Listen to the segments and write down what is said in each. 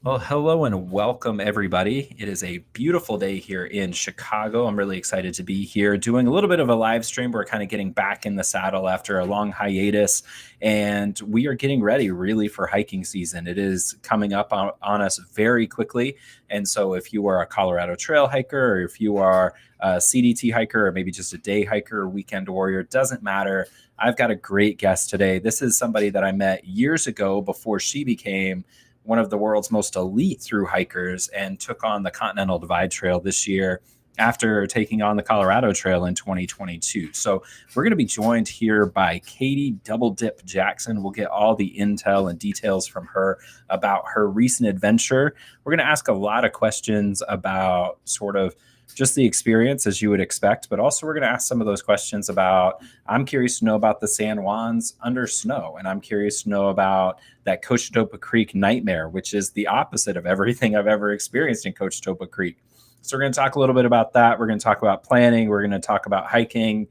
Well, hello and welcome, everybody. It is a beautiful day here in Chicago. I'm really excited to be here doing a little bit of a live stream. We're kind of getting back in the saddle after a long hiatus, and we are getting ready really for hiking season. It is coming up on us very quickly. And so, if you are a Colorado Trail hiker, or if you are a CDT hiker, or maybe just a day hiker or weekend warrior, doesn't matter. I've got a great guest today. This is somebody that I met years ago before she became one of the world's most elite thru hikers and took on the Continental Divide Trail this year after taking on the Colorado Trail in 2022. So we're going to be joined here by Katie Double Dip Jackson. We'll get all the intel and details from her about her recent adventure. We're going to ask a lot of questions about sort of just the experience as you would expect, but also we're going to ask some of those questions about, I'm curious to know about the San Juans under snow, and I'm curious to know about that Cochetopa Creek nightmare, which is the opposite of everything I've ever experienced in Cochetopa Creek. So we're going to talk a little bit about that. We're going to talk about planning. We're going to talk about hiking,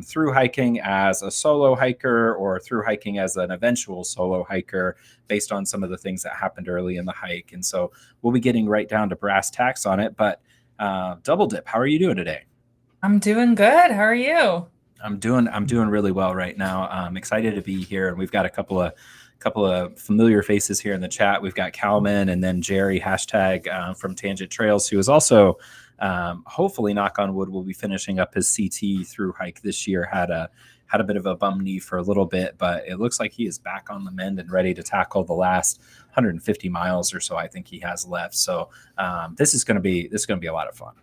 through hiking as a solo hiker or through hiking as an eventual solo hiker based on some of the things that happened early in the hike. And so we'll be getting right down to brass tacks on it. But Double Dip, how are you doing today? I'm doing good. How are you? I'm doing really well right now. I'm excited to be here, and we've got a couple of familiar faces here in the chat. We've got Calman and then Jerry hashtag from Tangent Trails, who is also hopefully, knock on wood, will be finishing up his CT through hike this year. Had a bit of a bum knee for a little bit, but it looks like he is back on the mend and ready to tackle the last 150 miles or so I think he has left. So this is going to be a lot of fun.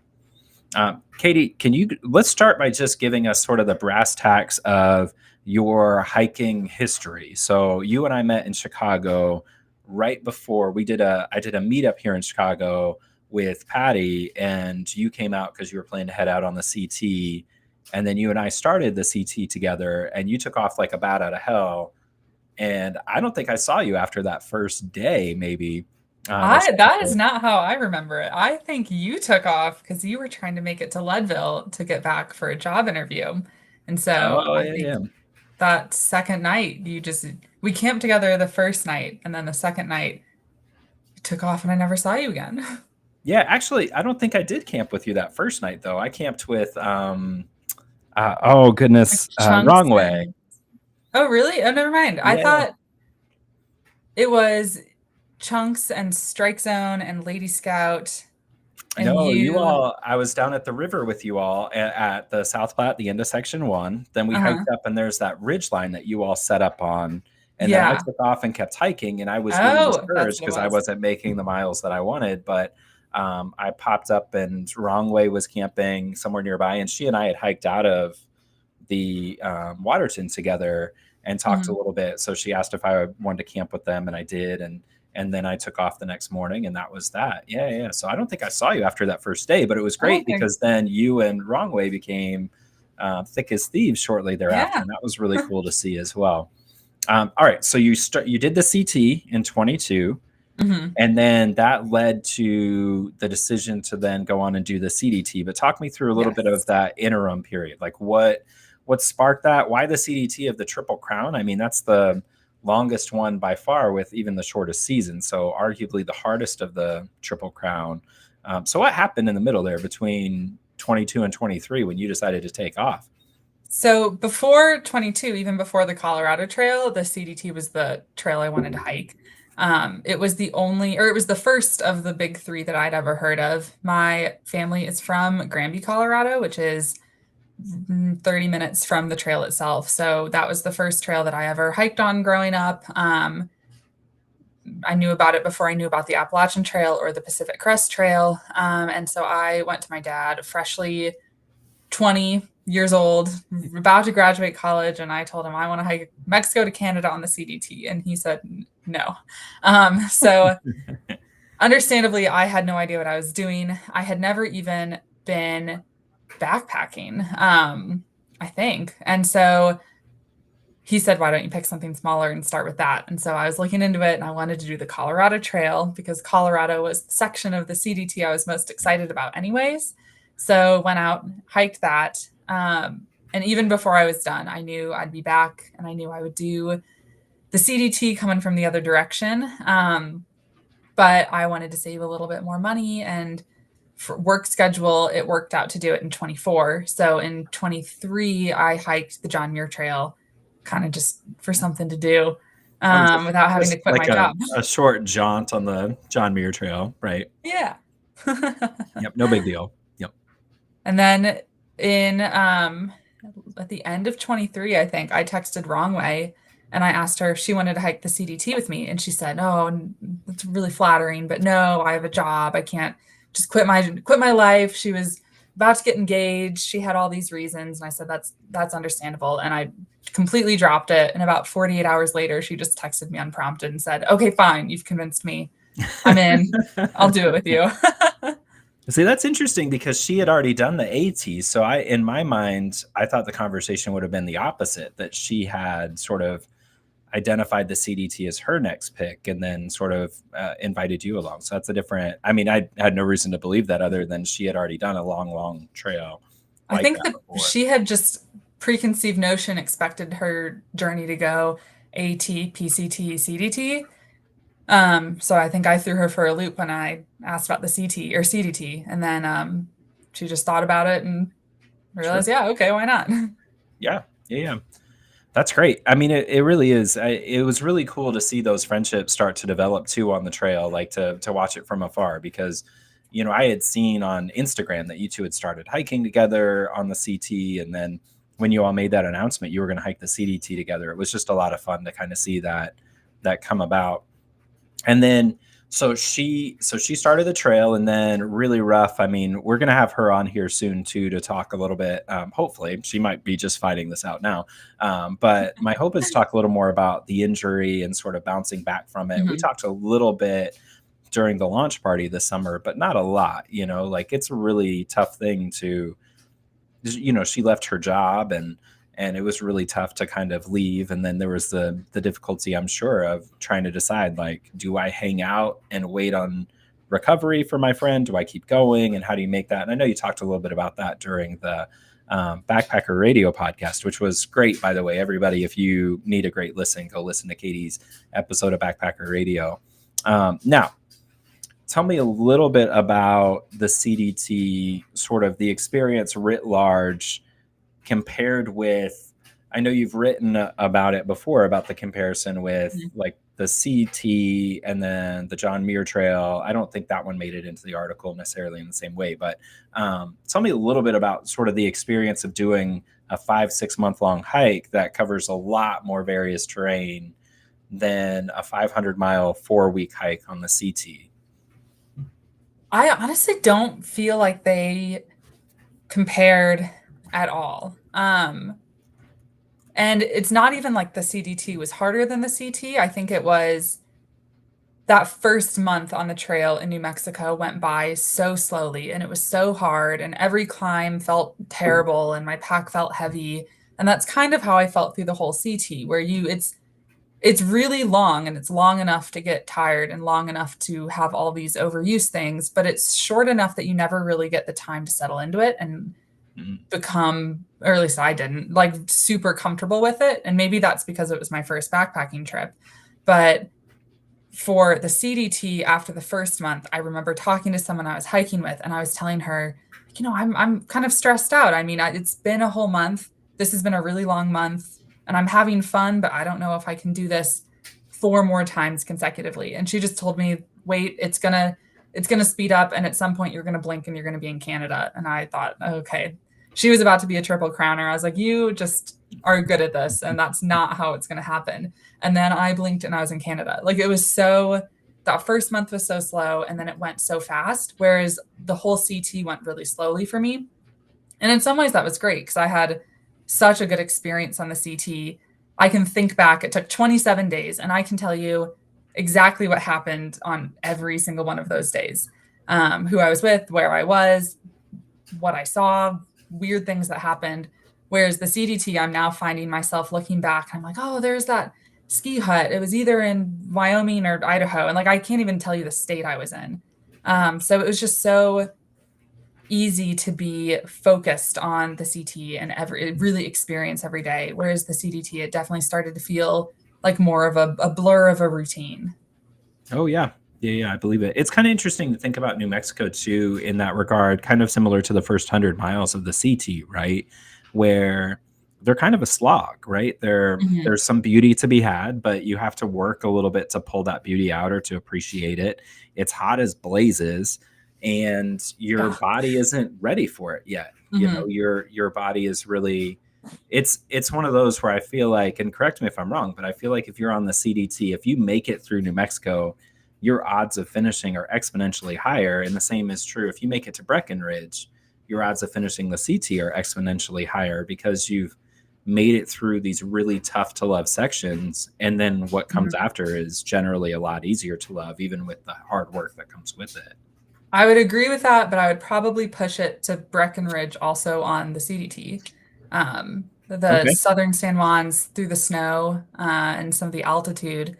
Katie, let's start by just giving us sort of the brass tacks of your hiking history. So you and I met in Chicago right before I did a meetup here in Chicago with Patty, and you came out because you were planning to head out on the CT. And then you and I started the CT together, and you took off like a bat out of hell. And I don't think I saw you after that first day, maybe. That is not how I remember it. I think you took off because you were trying to make it to Leadville to get back for a job interview. And so Oh, I yeah, think yeah. that second night, we camped together the first night, and then the second night you took off and I never saw you again. Yeah, actually, I don't think I did camp with you that first night, though. I camped with, oh, Like goodness, Chunks wrong way. and oh, really? Oh, never mind. I Yeah. thought it was Chunks and Strike Zone and Lady Scout and No, you. I was down at the river with you all at the South Platte, the end of section one. Then we Uh-huh. hiked up, and there's that ridge line that you all set up on. And then I Yeah. took off and kept hiking, and I was really Oh, that's discouraged what it because I was. wasn't making the miles that I wanted. But I popped up, and Wrong Way was camping somewhere nearby, and she and I had hiked out of the Waterton together and talked a Mhm. little bit. So she asked if I wanted to camp with them, and I did. And then I took off the next morning, and that was that. Yeah, yeah. So I don't think I saw you after that first day, but it was Oh, great okay. because then you and Wrong Way became thick as thieves shortly thereafter, Yeah. and that was really cool to see as well. All right, so you did the CT in 22. Mhm. And then that led to the decision to then go on and do the CDT. But talk me through a little bit of Yes. that interim period. Like what sparked that? Why the CDT of the Triple Crown? I mean, that's the longest one by far with even the shortest season. So arguably the hardest of the Triple Crown. So what happened in the middle there between 22 and 23 when you decided to take off? So before 22, even before the Colorado Trail, the CDT was the trail I wanted to hike. It was the only, or it was the first of the big three that I'd ever heard of. My family is from Granby, Colorado, which is 30 minutes from the trail itself. So that was the first trail that I ever hiked on growing up. I knew about it before I knew about the Appalachian Trail or the Pacific Crest Trail. And so I went to my dad, freshly 20 years old, about to graduate college, and I told him I want to hike Mexico to Canada on the CDT. And he said no. So understandably, I had no idea what I was doing. I had never even been backpacking, I think. And so he said, why don't you pick something smaller and start with that? And so I was looking into it and I wanted to do the Colorado Trail because Colorado was the section of the CDT I was most excited about, anyways. So went out, hiked that. And even before I was done, I knew I'd be back and I knew I would do the CDT coming from the other direction. but I wanted to save a little bit more money, and for work schedule, it worked out to do it in 24. So in 23, I hiked the John Muir Trail, kind of just for something to do, Oh, without having to just quit like my job. a short jaunt on the John Muir Trail, right? Yeah. Yep, no big deal. Yep. And then in at the end of 23, I think I texted wrong way and I asked her if she wanted to hike the CDT with me, and she said, "Oh, that's really flattering, but no, I have a job. I can't just quit my life." She was about to get engaged. She had all these reasons, and I said that's understandable, and I completely dropped it. And about 48 hours later, she just texted me unprompted and said, "Okay, fine. You've convinced me. I'm in. I'll do it with you." See, that's interesting because she had already done the AT. So in my mind, I thought the conversation would have been the opposite, that she had sort of identified the CDT as her next pick and then sort of invited you along. So that's a different, I mean, I had no reason to believe that other than she had already done a long, long trail I like think that that before. she had just preconceived notion expected her journey to go AT, PCT, CDT. So I think I threw her for a loop when I asked about the CT or CDT, and then she just thought about it and Sure. realized, yeah, okay, why not? Yeah. Yeah. Yeah. That's great. I mean, it really is. It was really cool to see those friendships start to develop too on the trail, like to watch it from afar, because, I had seen on Instagram that you two had started hiking together on the CT. And then when you all made that announcement, you were going to hike the CDT together. It was just a lot of fun to kind of see that come about. And then so she started the trail, and then really rough. I mean, we're gonna have her on here soon too to talk a little bit. Hopefully, she might be just fighting this out now. But my hope is to talk a little more about the injury and sort of bouncing back from it. We Mhm. talked a little bit during the launch party this summer, but not a lot. Like it's a really tough thing to, she left her job, and it was really tough to kind of leave. And then there was the difficulty, I'm sure, of trying to decide, like, do I hang out and wait on recovery for my friend? Do I keep going? And how do you make that? And I know you talked a little bit about that during the Backpacker Radio podcast, which was great, by the way. Everybody, if you need a great listen, go listen to Katie's episode of Backpacker Radio. Now, tell me a little bit about the CDT, sort of the experience writ large, compared with, I know you've written about it before, about the comparison with Mhm. like the CT and then the John Muir Trail. I don't think that one made it into the article necessarily in the same way, but tell me a little bit about sort of the experience of doing a 5-6 month long hike that covers a lot more various terrain than a 500-mile 4-week hike on the CT. I honestly don't feel like they compared at all. And it's not even like the CDT was harder than the CT. I think it was that first month on the trail in New Mexico went by so slowly, and it was so hard, and every climb felt terrible and my pack felt heavy. And that's kind of how I felt through the whole CT, where it's really long, and it's long enough to get tired and long enough to have all these overuse things, but it's short enough that you never really get the time to settle into it and Mhm. become, or at least I didn't, like super comfortable with it. And maybe that's because it was my first backpacking trip. But for the CDT, after the first month, I remember talking to someone I was hiking with, and I was telling her, I'm kind of stressed out. I mean, it's been a whole month. This has been a really long month, and I'm having fun, but I don't know if I can do this 4 more times consecutively. And she just told me, wait, it's gonna speed up, and at some point you're gonna blink and you're gonna be in Canada. And I thought, okay, she was about to be a triple crowner. I was like, you just are good at this, and that's not how it's gonna happen. And then I blinked and I was in Canada. Like it was so, that first month was so slow, and then it went so fast. Whereas the whole CT went really slowly for me. And in some ways that was great because I had such a good experience on the CT. I can think back, it took 27 days, and I can tell you exactly what happened on every single one of those days. Who I was with, where I was, what I saw, weird things that happened. Whereas the CDT, I'm now finding myself looking back. I'm like, oh, there's that ski hut. It was either in Wyoming or Idaho. And like, I can't even tell you the state I was in. So it was just so easy to be focused on the CT and really experience every day. Whereas the CDT, it definitely started to feel like more of a blur of a routine. Oh yeah. Yeah, I believe it. It's kind of interesting to think about New Mexico too in that regard, kind of similar to the first 100 miles of the CT, right? Where they're kind of a slog, right? Mhm. There's some beauty to be had, but you have to work a little bit to pull that beauty out or to appreciate it. It's hot as blazes, and your Yeah. body isn't ready for it yet. You know, Mhm. your body is really it's one of those where I feel like, and correct me if I'm wrong, but I feel like if you're on the CDT, if you make it through New Mexico, your odds of finishing are exponentially higher. And the same is true if you make it to Breckenridge, your odds of finishing the CT are exponentially higher because you've made it through these really tough to love sections. And then what comes Mhm. after is generally a lot easier to love, even with the hard work that comes with it. I would agree with that, but I would probably push it to Breckenridge also on the CDT. The Okay. southern San Juans through the snow and some of the altitude,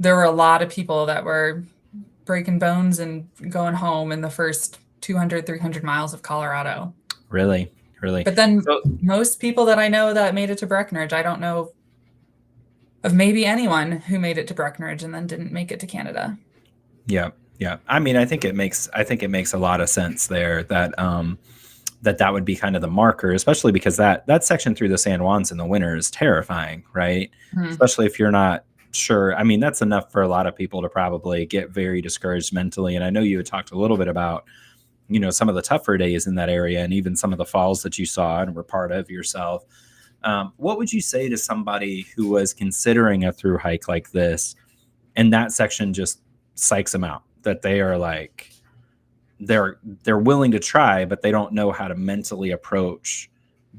there were a lot of people that were breaking bones and going home in the first 200, 300 miles of Colorado. Really, really. But then So most people that I know that made it to Breckenridge, I don't know of maybe anyone who made it to Breckenridge and then didn't make it to Canada. yeah, yeah. I mean, I think it makes a lot of sense there that that would be kind of the marker, especially because that section through the San Juans in the winter is terrifying, right? Mhm. Especially if you're not sure. I mean, that's enough for a lot of people to probably get very discouraged mentally. And I know you had talked a little bit about, you know, some of the tougher days in that area and even some of the falls that you saw and were part of yourself. What would you say to somebody who was considering a through hike like this and that section just psychs them out? That they are like, they're willing to try, but they don't know how to mentally approach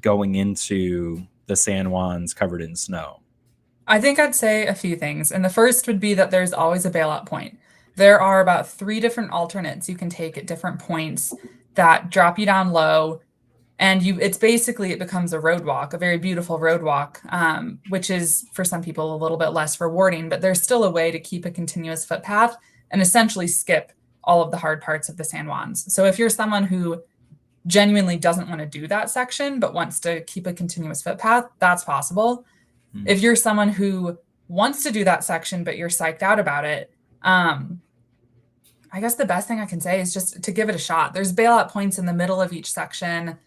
going into the San Juans covered in snow. I think I'd say a few things. And the first would be that there's always a bailout point. There are about three different alternates you can take at different points that drop you down low. And it's basically, it becomes a road walk, a very beautiful road walk, which is for some people a little bit less rewarding, but there's still a way to keep a continuous footpath and essentially skip all of the hard parts of the San Juans. So if you're someone who genuinely doesn't want to do that section, but wants to keep a continuous footpath, that's possible. Mm. If you're someone who wants to do that section, but you're psyched out about it, I guess the best thing I can say is just to give it a shot. There's bailout points in the middle of each section.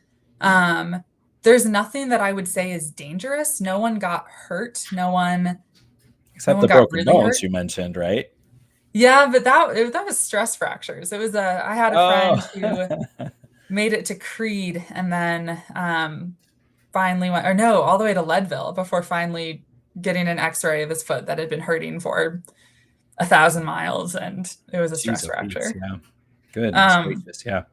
Um, there's nothing that I would say is dangerous. No one got hurt. No Except one the got broken really bones hurt. you mentioned, right? Yeah, but that was stress fractures. It was a I had a Oh, friend who made it to Creed and then finally went, or no, all the way to Leadville before finally getting an X-ray of his foot that had been hurting for 1,000 miles, and it was a jeez, stress oh, Pete's, fracture. yeah. Goodness Um, gracious, yeah.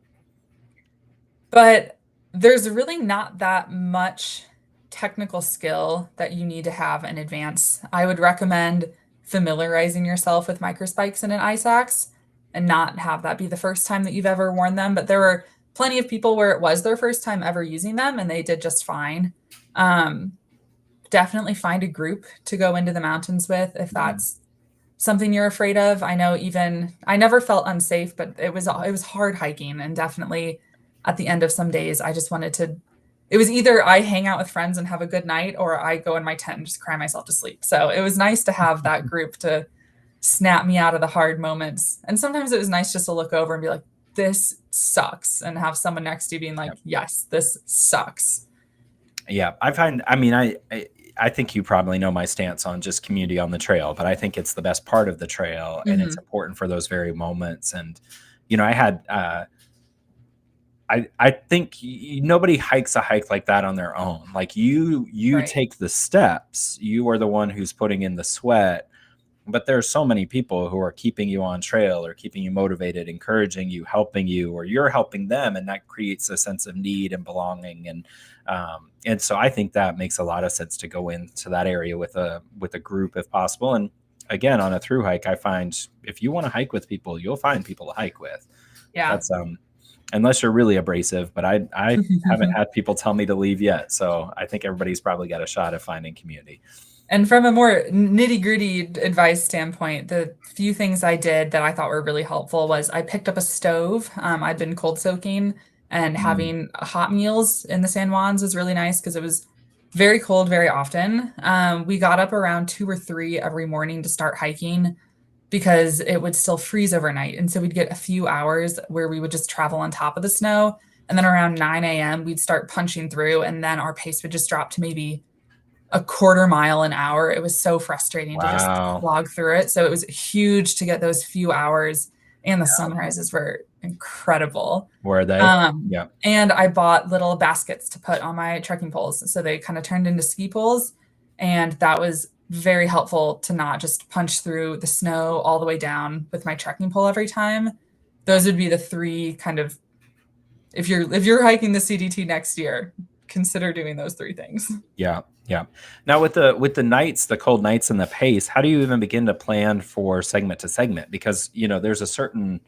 but there's really not that much technical skill that you need to have in advance. I would recommend familiarizing yourself with microspikes and an ice axe and not have that be the first time that you've ever worn them. But there were plenty of people where it was their first time ever using them and they did just fine. Um, Definitely find a group to go into the mountains with if Yeah. that's something you're afraid of. I know even I never felt unsafe, but it was hard hiking and definitely at the end of some days I just wanted to it was either I hang out with friends and have a good night or I go in my tent and just cry myself to sleep. So it was nice to have that group to snap me out of the hard moments. And sometimes it was nice just to look over and be like, this sucks. And have someone next to you being like, Yep. yes, this sucks. Yeah, I find. I mean, I think you probably know my stance on just community on the trail, but I think it's the best part of the trail, and it's Hmm. important for those very moments. And you know, I had. I think nobody hikes a hike like that on their own. Like you Right. take the steps. You are the one who's putting in the sweat. But there are so many people who are keeping you on trail or keeping you motivated, encouraging you, helping you, or you're helping them, and that creates a sense of need and belonging. And so I think that makes a lot of sense to go into that area with a group if possible. And again, on a through hike, I find if you want to hike with people, you'll find people to hike with. Yeah. That's unless you're really abrasive, but I haven't had people tell me to leave yet. So I think everybody's probably got a shot at finding community. And from a more nitty-gritty advice standpoint, the few things I did that I thought were really helpful was I picked up a stove. I'd been cold soaking and Mm, having hot meals in the San Juans was really nice because it was very cold very often. We got up around 2 or 3 every morning to start hiking because it would still freeze overnight. And so we'd get a few hours where we would just travel on top of the snow. And then around 9 a.m., we'd start punching through, and then our pace would just drop to maybe a quarter mile an hour. It was so frustrating to just Wow. slog through it. So it was huge to get those few hours, and the sunrises were incredible. Were they? Yeah. And I bought little baskets to put on my trekking poles. So they kind of turned into ski poles. And that was very helpful to not just punch through the snow all the way down with my trekking pole every time. Those would be the three kind of, if you're hiking the CDT next year, consider doing those three things. Yeah. Yeah. Now with the nights, the cold nights and the pace, how do you even begin to plan for segment to segment? Because, there's a certain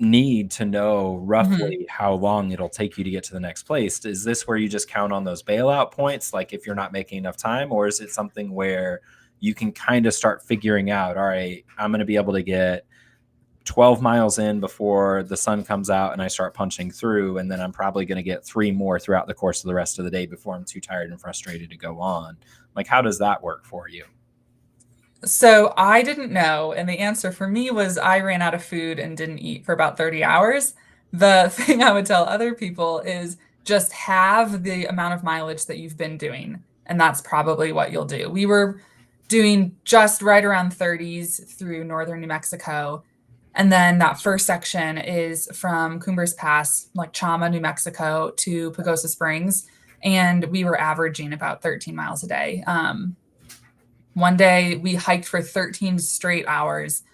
need to know roughly how long it'll take you to get to the next place. Is this where you just count on those bailout points, like if you're not making enough time, or is it something where you can kind of start figuring out, all right, I'm going to be able to get 12 miles in before the sun comes out and I start punching through, and then I'm probably going to get 3 more throughout the course of the rest of the day before I'm too tired and frustrated to go on? Like, how does that work for you? So I didn't know. And the answer for me was I ran out of food and didn't eat for about 30 hours. The thing I would tell other people is just have the amount of mileage that you've been doing. And that's probably what you'll do. We were doing just right around 30s through northern New Mexico. And then that first section is from Cumbres Pass, like Chama, New Mexico, to Pagosa Springs. And we were averaging about 13 miles a day. One day we hiked for 13 straight hours.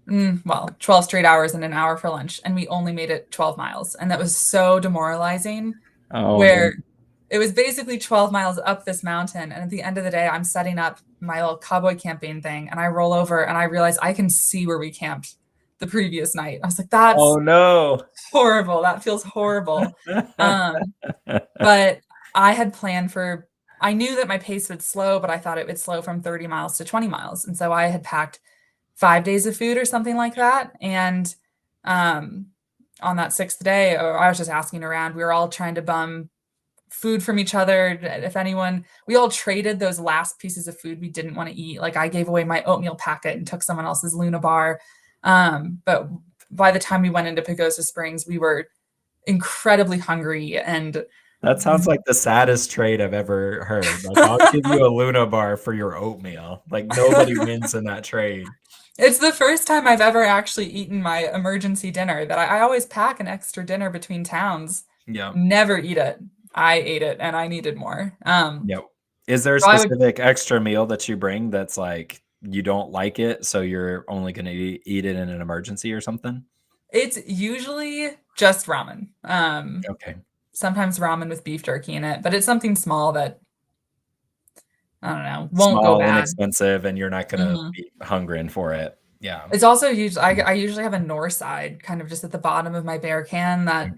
12 straight hours and an hour for lunch. And we only made it 12 miles. And that was so demoralizing, Oh, where man. it was basically 12 miles up this mountain. And at the end of the day, I'm setting up my little cowboy camping thing. And I roll over and I realize I can see where we camped the previous night. I was like, Oh, that's no. horrible. That feels horrible. But I had planned for, I knew that my pace would slow, but I thought it would slow from 30 miles to 20 miles. And so I had packed 5 days of food or something like that. And on that sixth day, I was just asking around. We were all trying to bum food from each other. If anyone, we all traded those last pieces of food we didn't want to eat. Like I gave away my oatmeal packet and took someone else's Luna bar. But by the time we went into Pagosa Springs, we were incredibly hungry. And That sounds like the saddest trade I've ever heard. Like, I'll give you a Luna bar for your oatmeal. Like, nobody wins in that trade. it's the first time I've ever actually eaten my emergency dinner. That I always pack an extra dinner between towns, Yep. never eat it. I ate it and I needed more. Yep. Is there a So I would, specific extra meal that you bring that's like you don't like it, so you're only going to eat it in an emergency or something? it's usually just ramen. Okay. Sometimes ramen with beef jerky in it, but it's something small that I don't know, won't go Small, bad. inexpensive, and you're not going to Mhm. be hungering for it. Yeah. It's also usually I usually have a north side kind of just at the bottom of my bear can that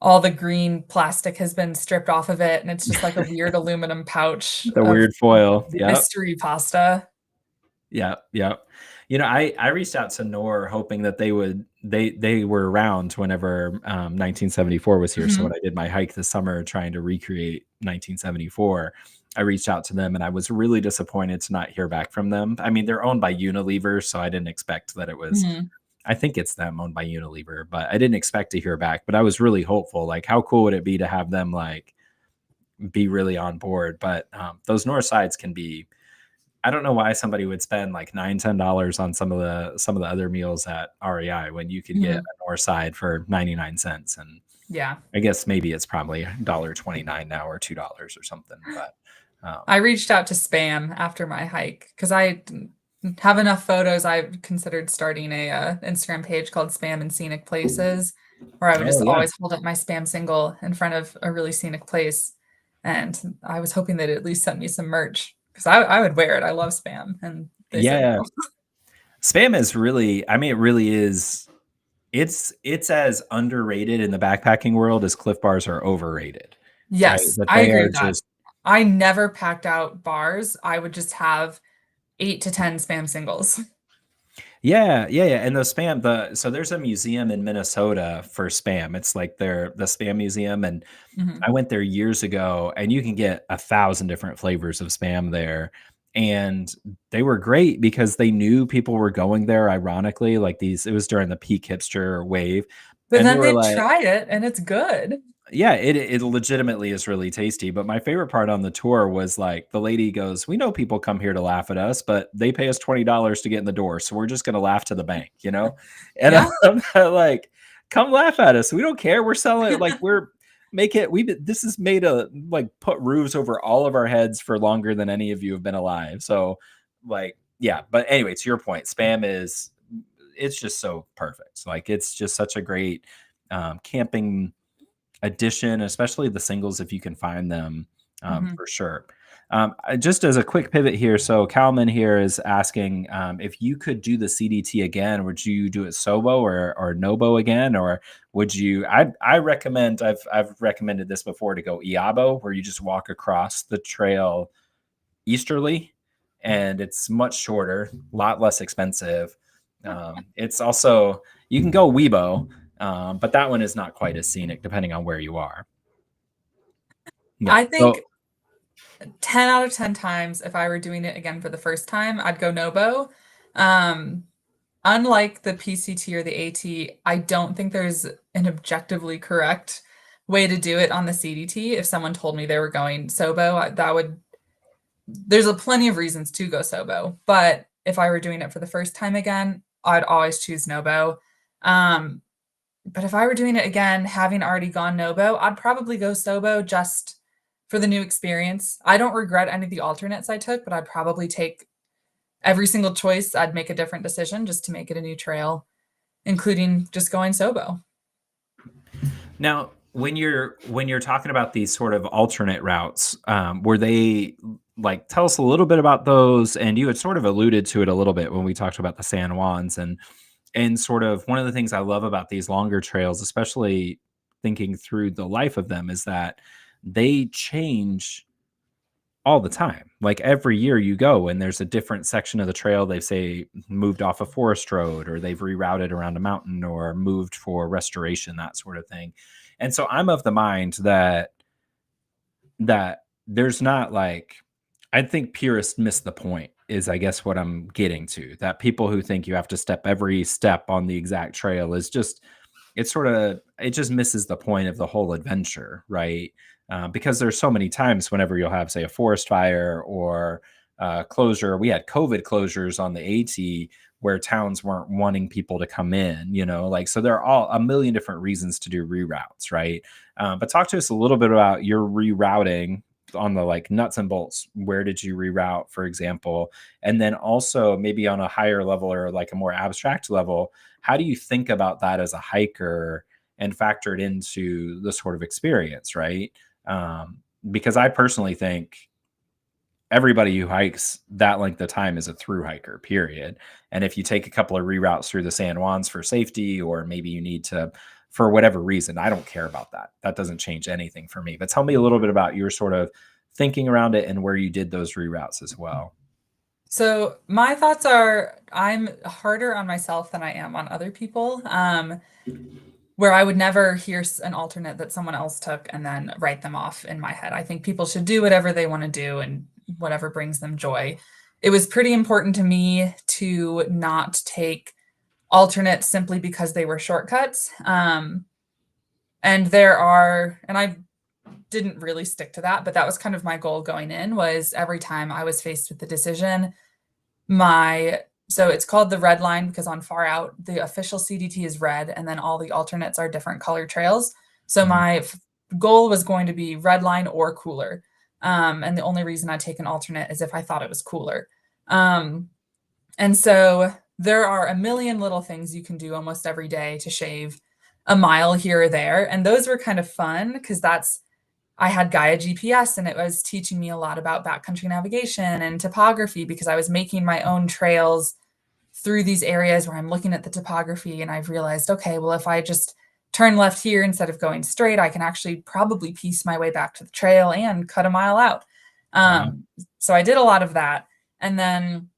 all the green plastic has been stripped off of it, and it's just like a weird aluminum pouch The of weird foil. Yep. mystery pasta. Yeah, yeah. I reached out to Nor hoping that they were around whenever 1974 was here. So Mhm, when I did my hike this summer trying to recreate 1974, I reached out to them and I was really disappointed to not hear back from them. I mean, they're owned by Unilever, so I didn't expect that it was. mhm, I think it's them owned by Unilever, but I didn't expect to hear back. But I was really hopeful. Like, how cool would it be to have them like be really on board? But those North sides can be. I don't know why somebody would spend like $9, $10 on some of the other meals at REI when you could get mhm. a North Side for 99 cents. And Yeah. I guess maybe it's probably $1.29 now or $2 or something. But I reached out to Spam after my hike because I didn't have enough photos. I considered starting a Instagram page called Spam and Scenic Places, where I would oh just yeah, always hold up my spam single in front of a really scenic place. And I was hoping they'd at least send me some merch because I would wear it. I love Spam. And they said yeah. no. Spam is really, I mean, it really is. It's as underrated in the backpacking world as Cliff Bars are overrated, right? Yes, That I they agree are with that. just. I never packed out bars. I would just have 8 to 10 spam singles. Yeah, yeah, yeah. And the spam, so there's a museum in Minnesota for spam. It's like the spam museum, and Mhm. I went there years ago, and you can get 1,000 different flavors of spam there. And they were great because they knew people were going there, ironically, like these it was during the peak hipster wave, But and they then were they like, try it and it's good. yeah, it legitimately is really tasty, but my favorite part on the tour was, like, the lady goes, "We know people come here to laugh at us, but they pay us $20 to get in the door, so we're just gonna laugh to the bank," you know? And Yeah. I'm like, "Come laugh at us, we don't care, we're selling like, we're make it we've been this has made a like, put roofs over all of our heads for longer than any of you have been alive," so, like, yeah, but anyway, to your point, Spam is it's just so perfect, like, it's just such a great, camping addition, especially the singles if you can find them, Mhm. for sure. Just as a quick pivot here, so Calman here is asking if you could do the CDT again, would you do it Sobo or Nobo again, or would you? I recommend I've recommended this before to go Iabo, where you just walk across the trail easterly, and it's much shorter, a lot less expensive. It's also you can go Weibo, but that one is not quite as scenic depending on where you are. Yeah. I So think 10 out of 10 times, if I were doing it again for the first time, I'd go Nobo. Um, Unlike the PCT or the AT, I don't think there's an objectively correct way to do it on the CDT. If someone told me they were going Sobo, that would there's a plenty of reasons to go Sobo, but if I were doing it for the first time again, I'd always choose Nobo. Um, but if I were doing it again, having already gone Nobo, I'd probably go Sobo just for the new experience. I don't regret any of the alternates I took, but I'd probably take every single choice. I'd make a different decision just to make it a new trail, including just going Sobo. now, when you're talking about these sort of alternate routes, were they like tell us a little bit about those? And you had sort of alluded to it a little bit when we talked about the San Juans and sort of one of the things I love about these longer trails, especially thinking through the life of them, is that they change all the time. Like every year you go and there's a different section of the trail they've say moved off a forest road or they've rerouted around a mountain or moved for restoration, that sort of thing. And so I'm of the mind that there's not like I think purists miss the point is I guess what I'm getting to. That people who think you have to step every step on the exact trail is just it's sort of it just misses the point of the whole adventure, right? Because there's so many times whenever you'll have say a forest fire or closure. We had COVID closures on the AT where towns weren't wanting people to come in, like so there are all a million different reasons to do reroutes, right? But talk to us a little bit about your rerouting on the like nuts and bolts. Where did you reroute, for example? And then also maybe on a higher level or like a more abstract level, how do you think about that as a hiker and factor it into the sort of experience, right? Um, because I personally think everybody who hikes that length of time is a through hiker, period. And if you take a couple of reroutes through the San Juans for safety, or maybe you need to, for whatever reason, I don't care about that. That doesn't change anything for me. But tell me a little bit about your sort of thinking around it and where you did those reroutes as well. So my thoughts are I'm harder on myself than I am on other people. Where I would never hear an alternate that someone else took and then write them off in my head. I think people should do whatever they want to do and whatever brings them joy. It was pretty important to me to not take alternates simply because they were shortcuts. And I didn't really stick to that, but that was kind of my goal going in was every time I was faced with the decision, my so it's called the red line because on far out the official CDT is red and then all the alternates are different color trails. So Mhm. my goal was going to be red line or cooler. And the only reason I take an alternate is if I thought it was cooler. Um, and so there are a million little things you can do almost every day to shave a mile here or there. And those were kind of fun because I had Gaia GPS and it was teaching me a lot about backcountry navigation and topography because I was making my own trails through these areas where I'm looking at the topography and I've realized, okay, well, if I just turn left here instead of going straight, I can actually probably piece my way back to the trail and cut a mile out. Wow. So I did a lot of that. And then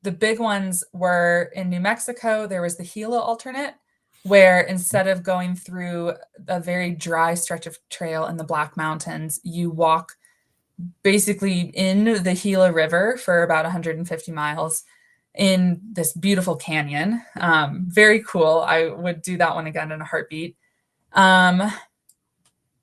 the big ones were in New Mexico, there was the Gila alternate, where instead of going through a very dry stretch of trail in the Black Mountains, you walk basically in the Gila River for about 150 miles in this beautiful canyon. Very cool. I would do that one again in a heartbeat. Um,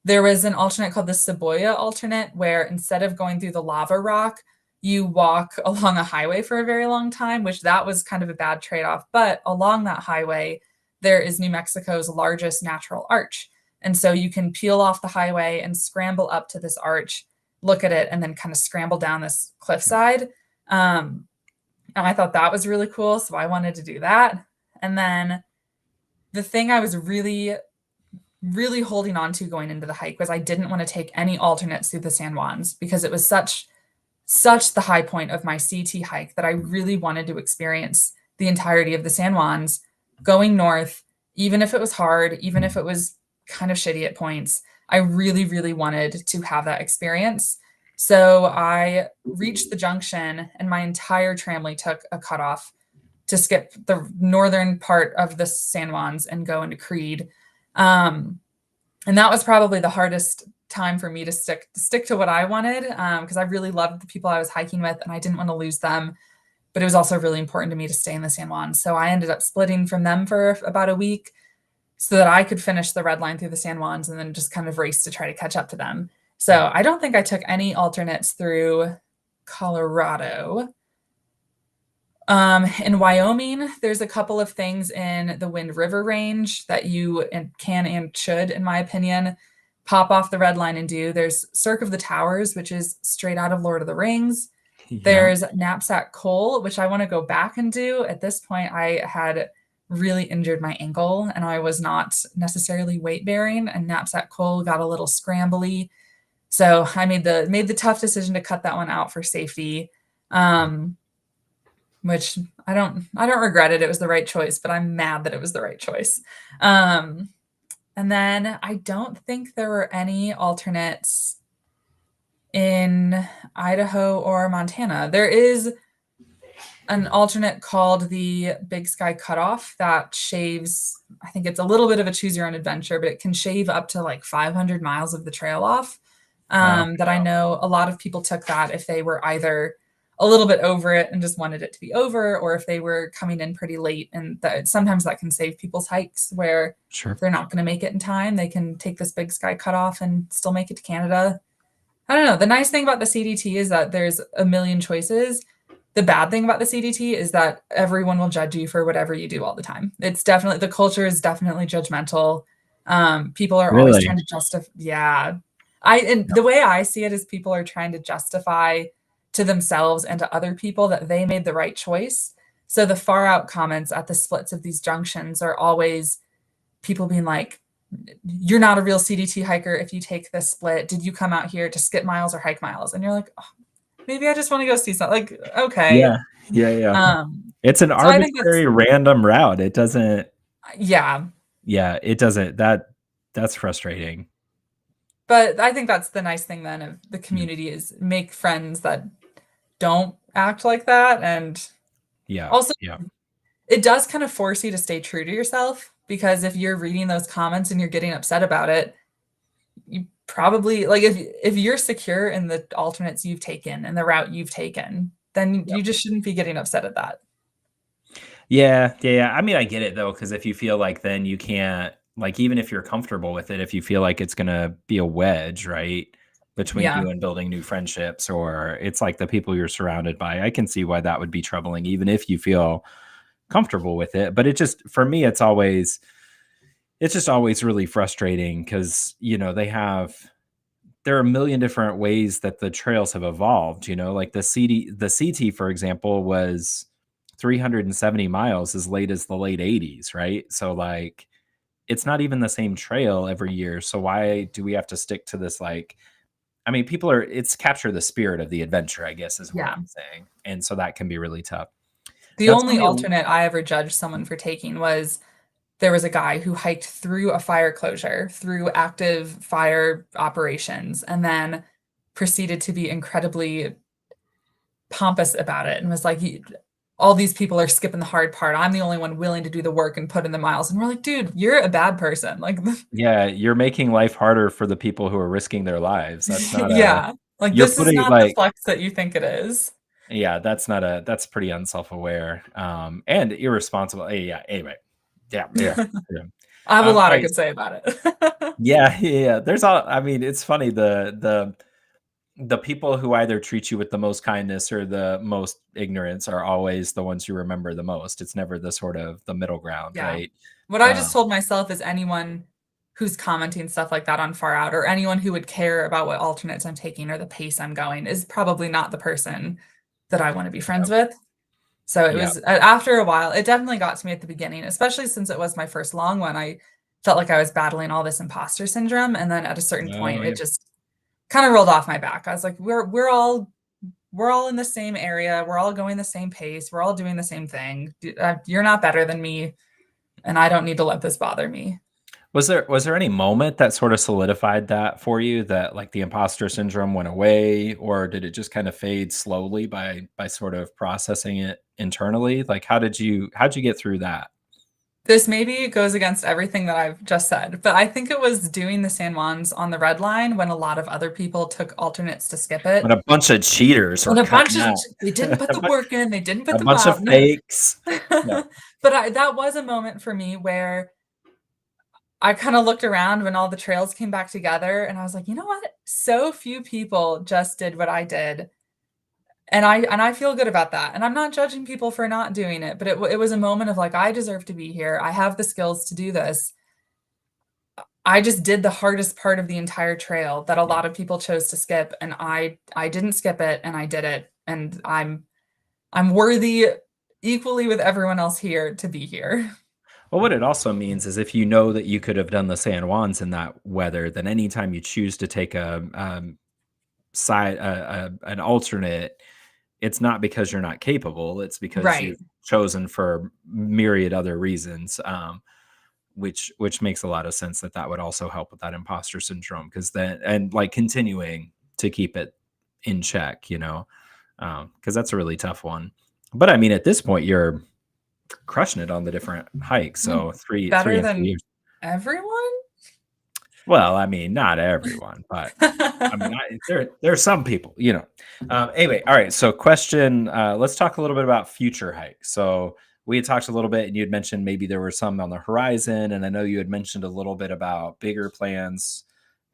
there was an alternate called the Ceboya alternate, where instead of going through the lava rock, you walk along a highway for a very long time, which that was kind of a bad trade-off. But along that highway, there is New Mexico's largest natural arch. And so you can peel off the highway and scramble up to this arch, look at it, and then kind of scramble down this cliffside. And I thought that was really cool. So I wanted to do that. And then the thing I was really holding on to going into the hike was I didn't want to take any alternates through the San Juans because it was such the high point of my CT hike that I really wanted to experience the entirety of the San Juans going north, even if it was hard, even if it was kind of shitty at points. I really wanted to have that experience. So I reached the junction and my entire tramway took a cutoff to skip the northern part of the San Juans and go into Creed. And that was probably the hardest time for me to stick to what I wanted, because I really loved the people I was hiking with and I didn't want to lose them. But it was also really important to me to stay in the San Juan. So I ended up splitting from them for about a week so that I could finish the red line through the San Juans and then just kind of race to try to catch up to them. So I don't think I took any alternates through Colorado. In Wyoming, there's a couple of things in the Wind River range that you can and should, in my opinion, pop off the red line and do. There's Cirque of the Towers, which is straight out of Lord of the Rings. Yeah. There's Knapsack Col, which I want to go back and do. At this point, I had really injured my ankle and I was not necessarily weight bearing, and Knapsack Col got a little scrambly. So I made the tough decision to cut that one out for safety. Which I don't regret it. It was the right choice, but I'm mad that it was the right choice. And then I don't think there were any alternates in Idaho or Montana. There is an alternate called the Big Sky Cutoff that shaves, I think it's a little bit of a choose your own adventure, but it can shave up to like 500 miles of the trail off. Wow. That I know a lot of people took that if they were either a little bit over it and just wanted it to be over, or if they were coming in pretty late. And sometimes that can save people's hikes where Sure. if they're not going to make it in time, they can take this Big Sky Cutoff and still make it to Canada. I don't know. The nice thing about the CDT is that there's a million choices. The bad thing about the CDT is that everyone will judge you for whatever you do all the time. It's definitely, the culture is definitely judgmental. People are always Really? trying to justify. Yeah. And the way I see it is people are trying to justify to themselves and to other people that they made the right choice. So the far out comments at the splits of these junctions are always people being like, you're not a real CDT hiker if you take this split. Did you come out here to skip miles or hike miles? And you're like, oh, maybe I just want to go see something. Like, okay. Yeah. Um, It's an so I think that's, arbitrary random route. It doesn't, yeah. yeah, it doesn't, that's frustrating. But I think that's the nice thing then of the Hmm. community is make friends that don't act like that. And Yeah. also, Yeah. it does kind of force you to stay true to yourself, because if you're reading those comments and you're getting upset about it, you probably like if you're secure in the alternates you've taken and the route you've taken, then Yep. you just shouldn't be getting upset at that. Yeah. I mean, I get it though, because if you feel like then you can't, like, even if you're comfortable with it, if you feel like it's gonna be a wedge, right, between Yeah. you and building new friendships, or it's like the people you're surrounded by, I can see why that would be troubling, even if you feel comfortable with it. But it just, for me, it's just always really frustrating because, there are a million different ways that the trails have evolved, like the CT, for example, was 370 miles as late as the late 80s, right? So like it's not even the same trail every year. So why do we have to stick to this? Like, I mean, it's capture the spirit of the adventure, I guess is what Yeah. I'm saying. And so that can be really tough. The Now tell only me, alternate I ever judged someone for taking was there was a guy who hiked through a fire closure, through active fire operations, and then proceeded to be incredibly pompous about it and was like, all these people are skipping the hard part. I'm the only one willing to do the work and put in the miles. And we're like, dude, you're a bad person. Like, yeah, you're making life harder for the people who are risking their lives. That's not a yeah. Like, You're this is putting not the like, flex that you think it is. yeah, that's pretty unself-aware, and irresponsible. Yeah. Anyway, yeah. I have a All lot I right. could say about it. Yeah. There's all. I mean, it's funny the people who either treat you with the most kindness or the most ignorance are always the ones you remember the most. It's never the sort of the middle ground, Yeah. right? What I Uh, just told myself is anyone who's commenting stuff like that on Far Out, or anyone who would care about what alternates I'm taking or the pace I'm going, is probably not the person that I want to be friends yeah, with. So it yeah. was after a while, it definitely got to me at the beginning, especially since it was my first long one. I felt like I was battling all this imposter syndrome. And then at a certain Oh, point, it yeah. just kind of rolled off my back. I was like, we're all in the same area. We're all going the same pace. We're all doing the same thing. You're not better than me, and I don't need to let this bother me. Was there any moment that sort of solidified that for you, that like the imposter syndrome went away, or did it just kind of fade slowly by sort of processing it internally? Like how'd you get through that? This maybe goes against everything that I've just said, but I think it was doing the San Juans on the red line when a lot of other people took alternates to skip When it. a bunch of cheaters were And a bunch cutting of out. they didn't put the work in, they didn't put A the bunch of wow. No. fakes. Yeah. But that was a moment for me where I kind of looked around when all the trails came back together and I was like, you know what? So few people just did what I did. And I feel good about that. And I'm not judging people for not doing it, but it was a moment of like, I deserve to be here. I have the skills to do this. I just did the hardest part of the entire trail that a Yeah. lot of people chose to skip, and I didn't skip it, and I did it, and I'm worthy equally with everyone else here to be here. Well, what it also means is if you know that you could have done the San Juans in that weather, then anytime you choose to take a, an alternate, it's not because you're not capable, it's because Right. you've chosen for myriad other reasons, which makes a lot of sense that that would also help with that imposter syndrome, because then and like continuing to keep it in check, because that's a really tough one. But I mean, at this point, you're crushing it on the different hikes. I'm So three better and 3 than years. everyone? Well, I mean, not everyone, but I mean, there's some people. Anyway, all right. So, question. Let's talk a little bit about future hikes. So, we had talked a little bit, and you had mentioned maybe there were some on the horizon, and I know you had mentioned a little bit about bigger plans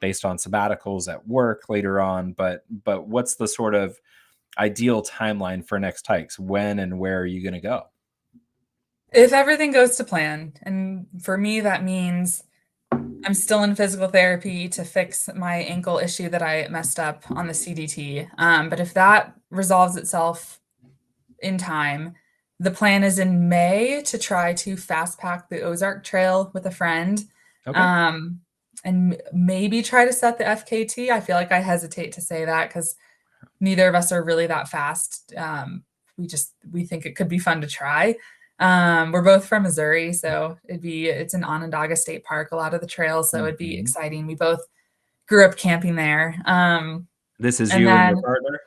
based on sabbaticals at work later on. But what's the sort of ideal timeline for next hikes? When and where are you going to go? If everything goes to plan, and for me that means I'm still in physical therapy to fix my ankle issue that I messed up on the CDT. But if that resolves itself in time, the plan is in May to try to fast pack the Ozark Trail with a friend, Okay. um, and maybe try to set the FKT. I feel like I hesitate to say that because neither of us are really that fast. We think it could be fun to try. We're both from Missouri, so it's in Onondaga State Park, a lot of the trails, so it'd be Mhm. exciting. We both grew up camping there. This is And you and your then partner?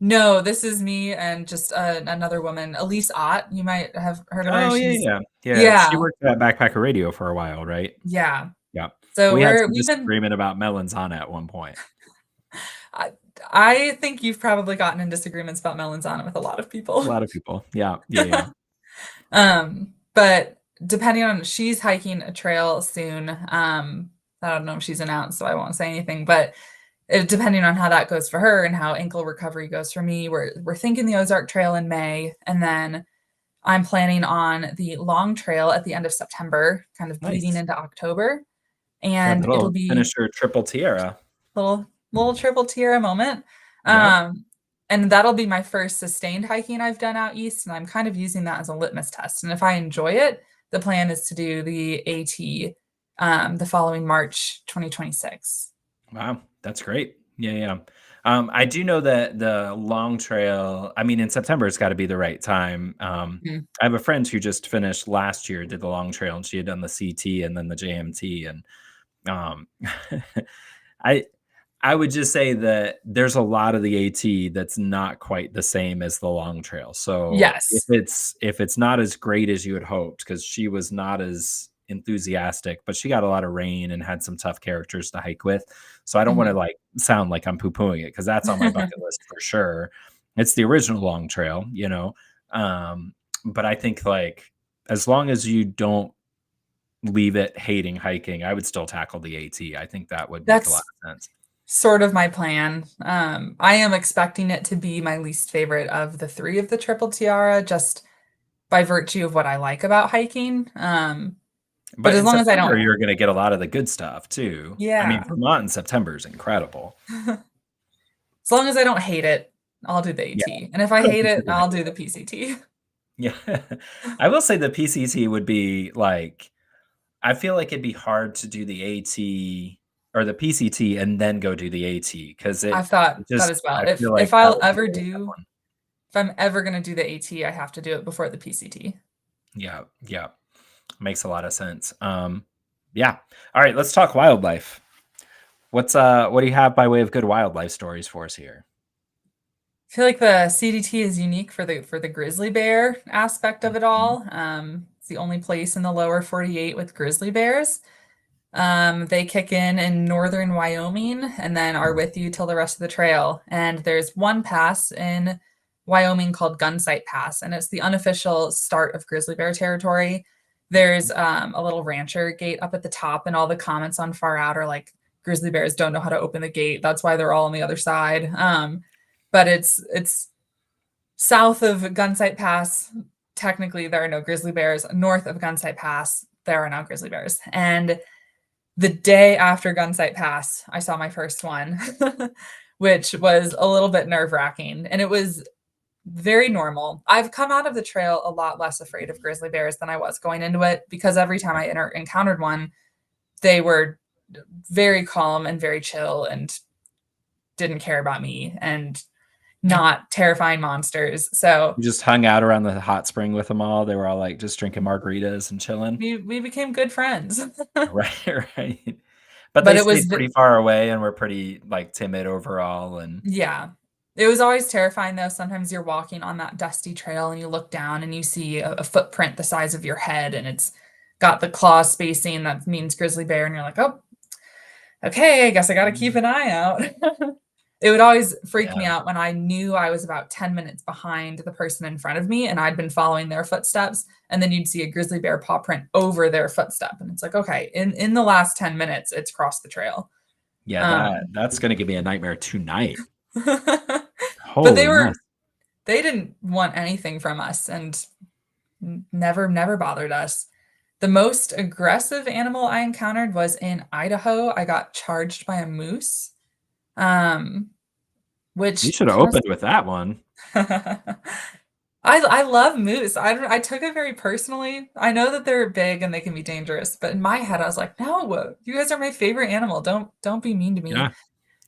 no, this is me and just another woman, Elise Ott. You might have heard of her. Oh, yeah, She's yeah. Yeah, she yeah, worked at Backpacker Radio for a while, right? yeah. Yeah. So We had some we've been. disagreement about Melanzana at one point. I, I think you've probably gotten in disagreements about melons on it with a lot of A people. lot of people. Yeah, yeah, yeah. But depending on she's hiking a trail soon. I don't know if she's announced, so I won't say anything. But depending on how that goes for her and how ankle recovery goes for me, we're thinking the Ozark Trail in May, and then I'm planning on the long trail at the end of September, kind of bleeding Nice. into October, Yeah, and it'll that'll be finish your triple tiara. little triple tiara moment. Yep. Um, and that'll be my first sustained hiking I've done out east, and I'm kind of using that as a litmus test. And if I enjoy it, the plan is to do the AT the following March 2026. Wow, that's great. Yeah, yeah. I do know that the long trail, I mean, in September, it's got to be the right time. Mm. I have a friend who just finished last year, did the long trail, and she had done the CT and then the JMT. And um, I I would just say that there's a lot of the AT that's not quite the same as the long trail. So if Yes. it's not as great as you had hoped, because she was not as enthusiastic, but she got a lot of rain and had some tough characters to hike with. So I don't want to Mhm. like sound like I'm poo-pooing it because that's on my bucket list for sure. It's the original long trail, you know. Um, but I think like as long as you don't leave it hating hiking, I would still tackle the AT. I think that would make a lot That's of sense. sort of my plan. I am expecting it to be my least favorite of the three of the Triple Tiara, just by virtue of what I like about hiking. But But as in long as I September, don't, you're gonna get a lot of the good stuff too. I mean, yeah, Vermont in September is incredible. as long as I don't hate it, I'll do the Yeah, AT. And if I I don't hate think it, you're gonna I'll hate do the it. PCT. Yeah. I will say the PCT would be like I feel like it'd be hard to do the AT or the PCT and then go do the AT because I've thought it that just as well. I If feel like if that I'll would be ever a tough do, one. if I'm ever gonna do the AT, I have to do it before the PCT. Yeah, yeah. Makes a lot of sense. Yeah. All right, let's talk wildlife. What do you have by way of good wildlife stories for us here? I feel like the CDT is unique for the grizzly bear aspect of it Mhm. all. It's the only place in the lower 48 with grizzly bears. They kick in northern Wyoming and then are with you till the rest of the trail. And there's one pass in Wyoming called Gunsight Pass, and it's the unofficial start of grizzly bear territory. There's a little rancher gate up at the top, and all the comments on Far Out are like, grizzly bears don't know how to open the gate. That's why they're all on the other side. But it's south of Gunsight Pass. Technically, there are no grizzly bears. North of Gunsight Pass, there are now grizzly bears. And the day after Gunsight Pass, I saw my first one, which was a little bit nerve wracking. And it was very normal. I've come out of the trail a lot less afraid of grizzly bears than I was going into it because every time I encountered one, they were very calm and very chill and didn't care about me and not terrifying monsters. So You just hung out around the hot spring with them all. They were all like just drinking margaritas and chilling. we became good friends. Right, right. But But they it was stayed pretty far away and were pretty like timid overall. And yeah. It was always terrifying though. Sometimes you're walking on that dusty trail and you look down and you see a footprint the size of your head and it's got the claw spacing that means grizzly bear and you're like, "Oh, okay, I guess I got to keep an eye out." It would always freak me yeah, out when I knew I was about 10 minutes behind the person in front of me and I'd been following their footsteps and then you'd see a grizzly bear paw print over their footstep and it's like, "Okay, in the last 10 minutes it's crossed the trail." yeah. Um That's gonna give me a nightmare tonight. but they Holy were mess! they didn't want anything from us and never bothered us. The most aggressive animal I encountered was in Idaho. I got charged by a moose, um, You which should have kind opened with that one. of I love moose. I took it very personally. I know that they're big and they can be dangerous, but in my head I was like, "No, you guys are my favorite animal. Don't be mean to me." Yeah,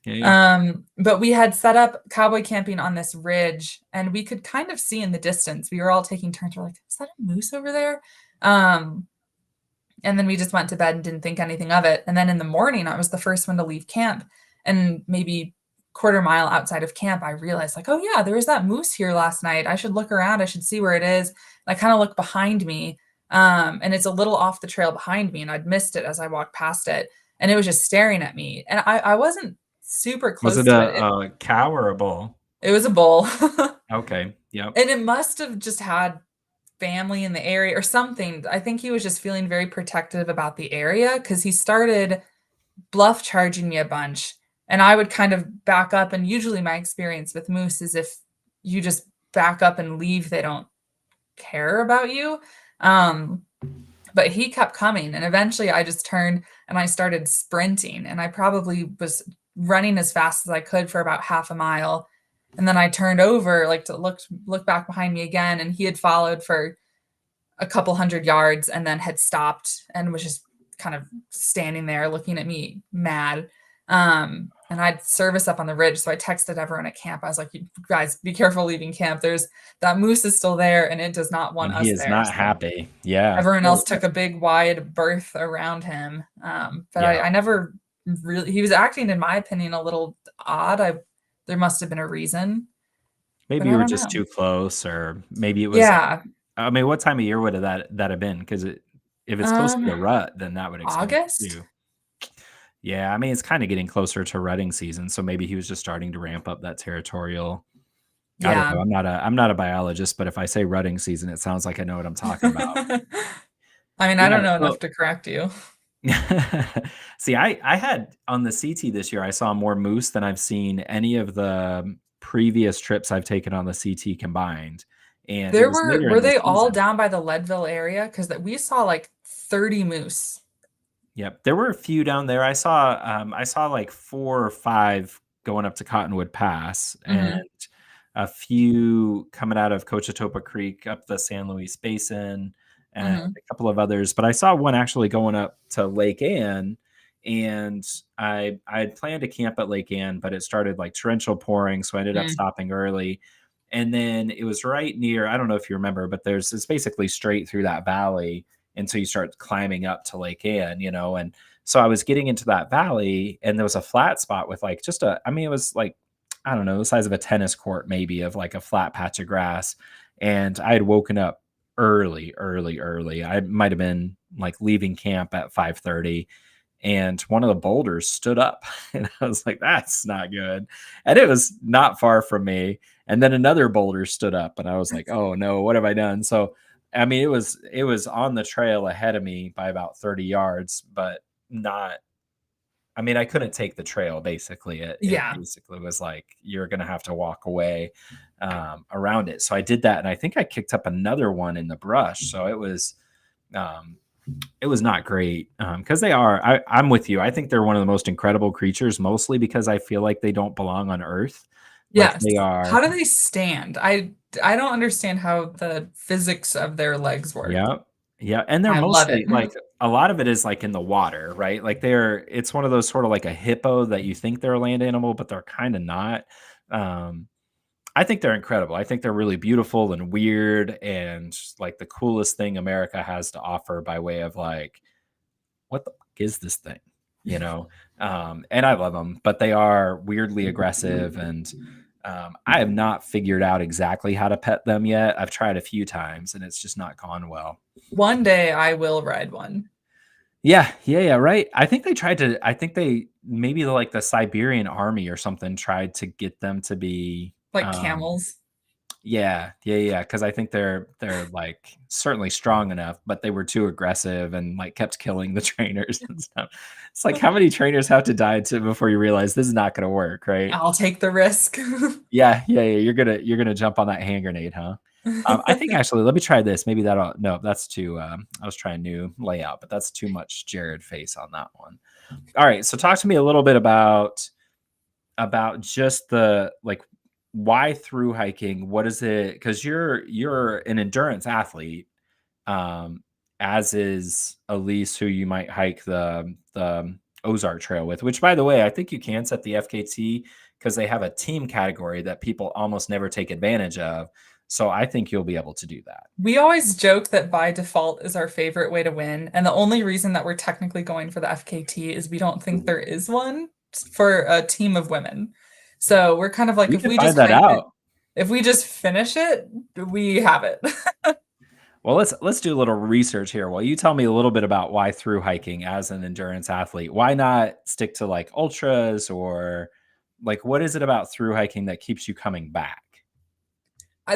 yeah, yeah. But we had set up cowboy camping on this ridge and we could kind of see in the distance. We were all taking turns. We're like, is that a moose over there? Um, and then we just went to bed and didn't think anything of it. And then in the morning, I was the first one to leave camp. And maybe quarter mile outside of camp, I realized like, oh yeah, there was that moose here last night. I should look around. I should see where it is. And I kind of look behind me. And it's a little off the trail behind me, and I'd missed it as I walked past it. And it was just staring at me. And I wasn't super Was it close to it. a cow or a bull? It was a bull. Okay. Yep. And it must have just had family in the area or something. I think he was just feeling very protective about the area because he started bluff charging me a bunch. And I would kind of back up. And usually my experience with moose is if you just back up and leave, they don't care about you. Um, but he kept coming. And eventually I just turned and I started sprinting. And I probably was running as fast as I could for about half a mile. And then I turned over like to look back behind me again. And he had followed for a couple hundred yards and then had stopped and was just kind of standing there looking at me mad. And I'd service up on the ridge. So I texted everyone at camp. I was like, you guys, be careful leaving camp. There's that moose is still there and it does not want And he us is there. not So happy. Yeah. everyone Holy else took a mess. big wide berth around him. But Yeah. I never really, he was acting, in my opinion, a little odd. There must have been a reason, but Maybe I you were don't just know. too close, or maybe it was. Yeah. I mean, what time of year would that have been? Because it. If it's close to Um, the rut, then that would explain it August? too. Yeah, I mean, it's kinda getting closer to rutting season, so maybe he was just starting to ramp up that territorial. I don't Yeah. know, I'm not a biologist, but if I say rutting season, it sounds like I know what I'm talking about. I mean, I Yeah, don't know enough so to correct you. see, I had on the CT this year, I saw more moose than I've seen any of the previous trips I've taken on the CT combined, and it There was later were in the they all season. down by the Leadville area? Because we saw like 30 moose. Yep, there were a few down there. I saw like 4 or 5 going up to Cottonwood Pass, and Mhm, a few coming out of Cochetopa Creek up the San Luis Basin, and mhm, a couple of others. But I saw one actually going up to Lake Ann, and I had planned to camp at Lake Ann, but it started like torrential pouring, so I ended up mm, stopping early. And then it was right near, I don't know if you remember, but it's basically straight through that valley until you start climbing up to Lake Ann, and so I was getting into that valley, and there was a flat spot with like just I mean, it was like, I don't know, the size of a tennis court, maybe, of like a flat patch of grass. And I had woken up early, early, early. I might have been like leaving camp at 5:30, and one of the boulders stood up. And I was like, that's not good. And it was not far from me. And then another boulder stood up, and I was like, oh no, what have I done? So I mean, it was on the trail ahead of me by about 30 yards, but not, I mean, I couldn't take the trail basically. It yeah. basically was like, you're gonna have to walk away around it. So I did that, and I think I kicked up another one in the brush. So um, it was not great, because they are. I'm with you. I think they're one of the most incredible creatures, mostly because I feel like they don't belong on Earth. Like Yes. they How are. do they stand? I don't understand how the physics of their legs work. Yeah. Yeah, and they're I love it. mostly like, a lot of it is like in the water, right? Like it's one of those sort of like a hippo that you think they're a land animal, but they're kind of not. Um, I think they're incredible. I think they're really beautiful and weird, and like the coolest thing America has to offer by way of like, what the fuck is this thing? You know? And I love them, but they are weirdly aggressive, and I have not figured out exactly how to pet them yet. I've tried a few times, and it's just not gone well. One day I will ride one, Yeah, yeah, yeah, right. I think they maybe like the Siberian army or something tried to get them to be, like camels. yeah, yeah, yeah, because I think they're like certainly strong enough, but they were too aggressive and like kept killing the trainers and stuff. It's like, how many trainers have to die to before you realize this is not gonna work, right? I'll take the risk. Yeah, yeah, yeah. You're gonna jump on that hand grenade, huh? I think actually, let me try this. Maybe that'll, no, that's too. I was trying new layout, but that's too much Jared face on that one. All right, so talk to me a little bit about just the like, why through hiking. What is it? Because you're an endurance athlete, um, as is Elise, who you might hike the Ozark Trail with. Which, by the way, I think you can set the FKT because they have a team category that people almost never take advantage of. So I think you'll be able to do that. We always joke that by default is our favorite way to win, and the only reason that we're technically going for the FKT is we don't think there is one for a team of women. So we're kind of like, We if can we find just that hike it, out. if we just finish it, we have it. Well, let's do a little research here. Well, you tell me a little bit about why through hiking as an endurance athlete. Why not stick to like ultras, or like, what is it about through hiking that keeps you coming back?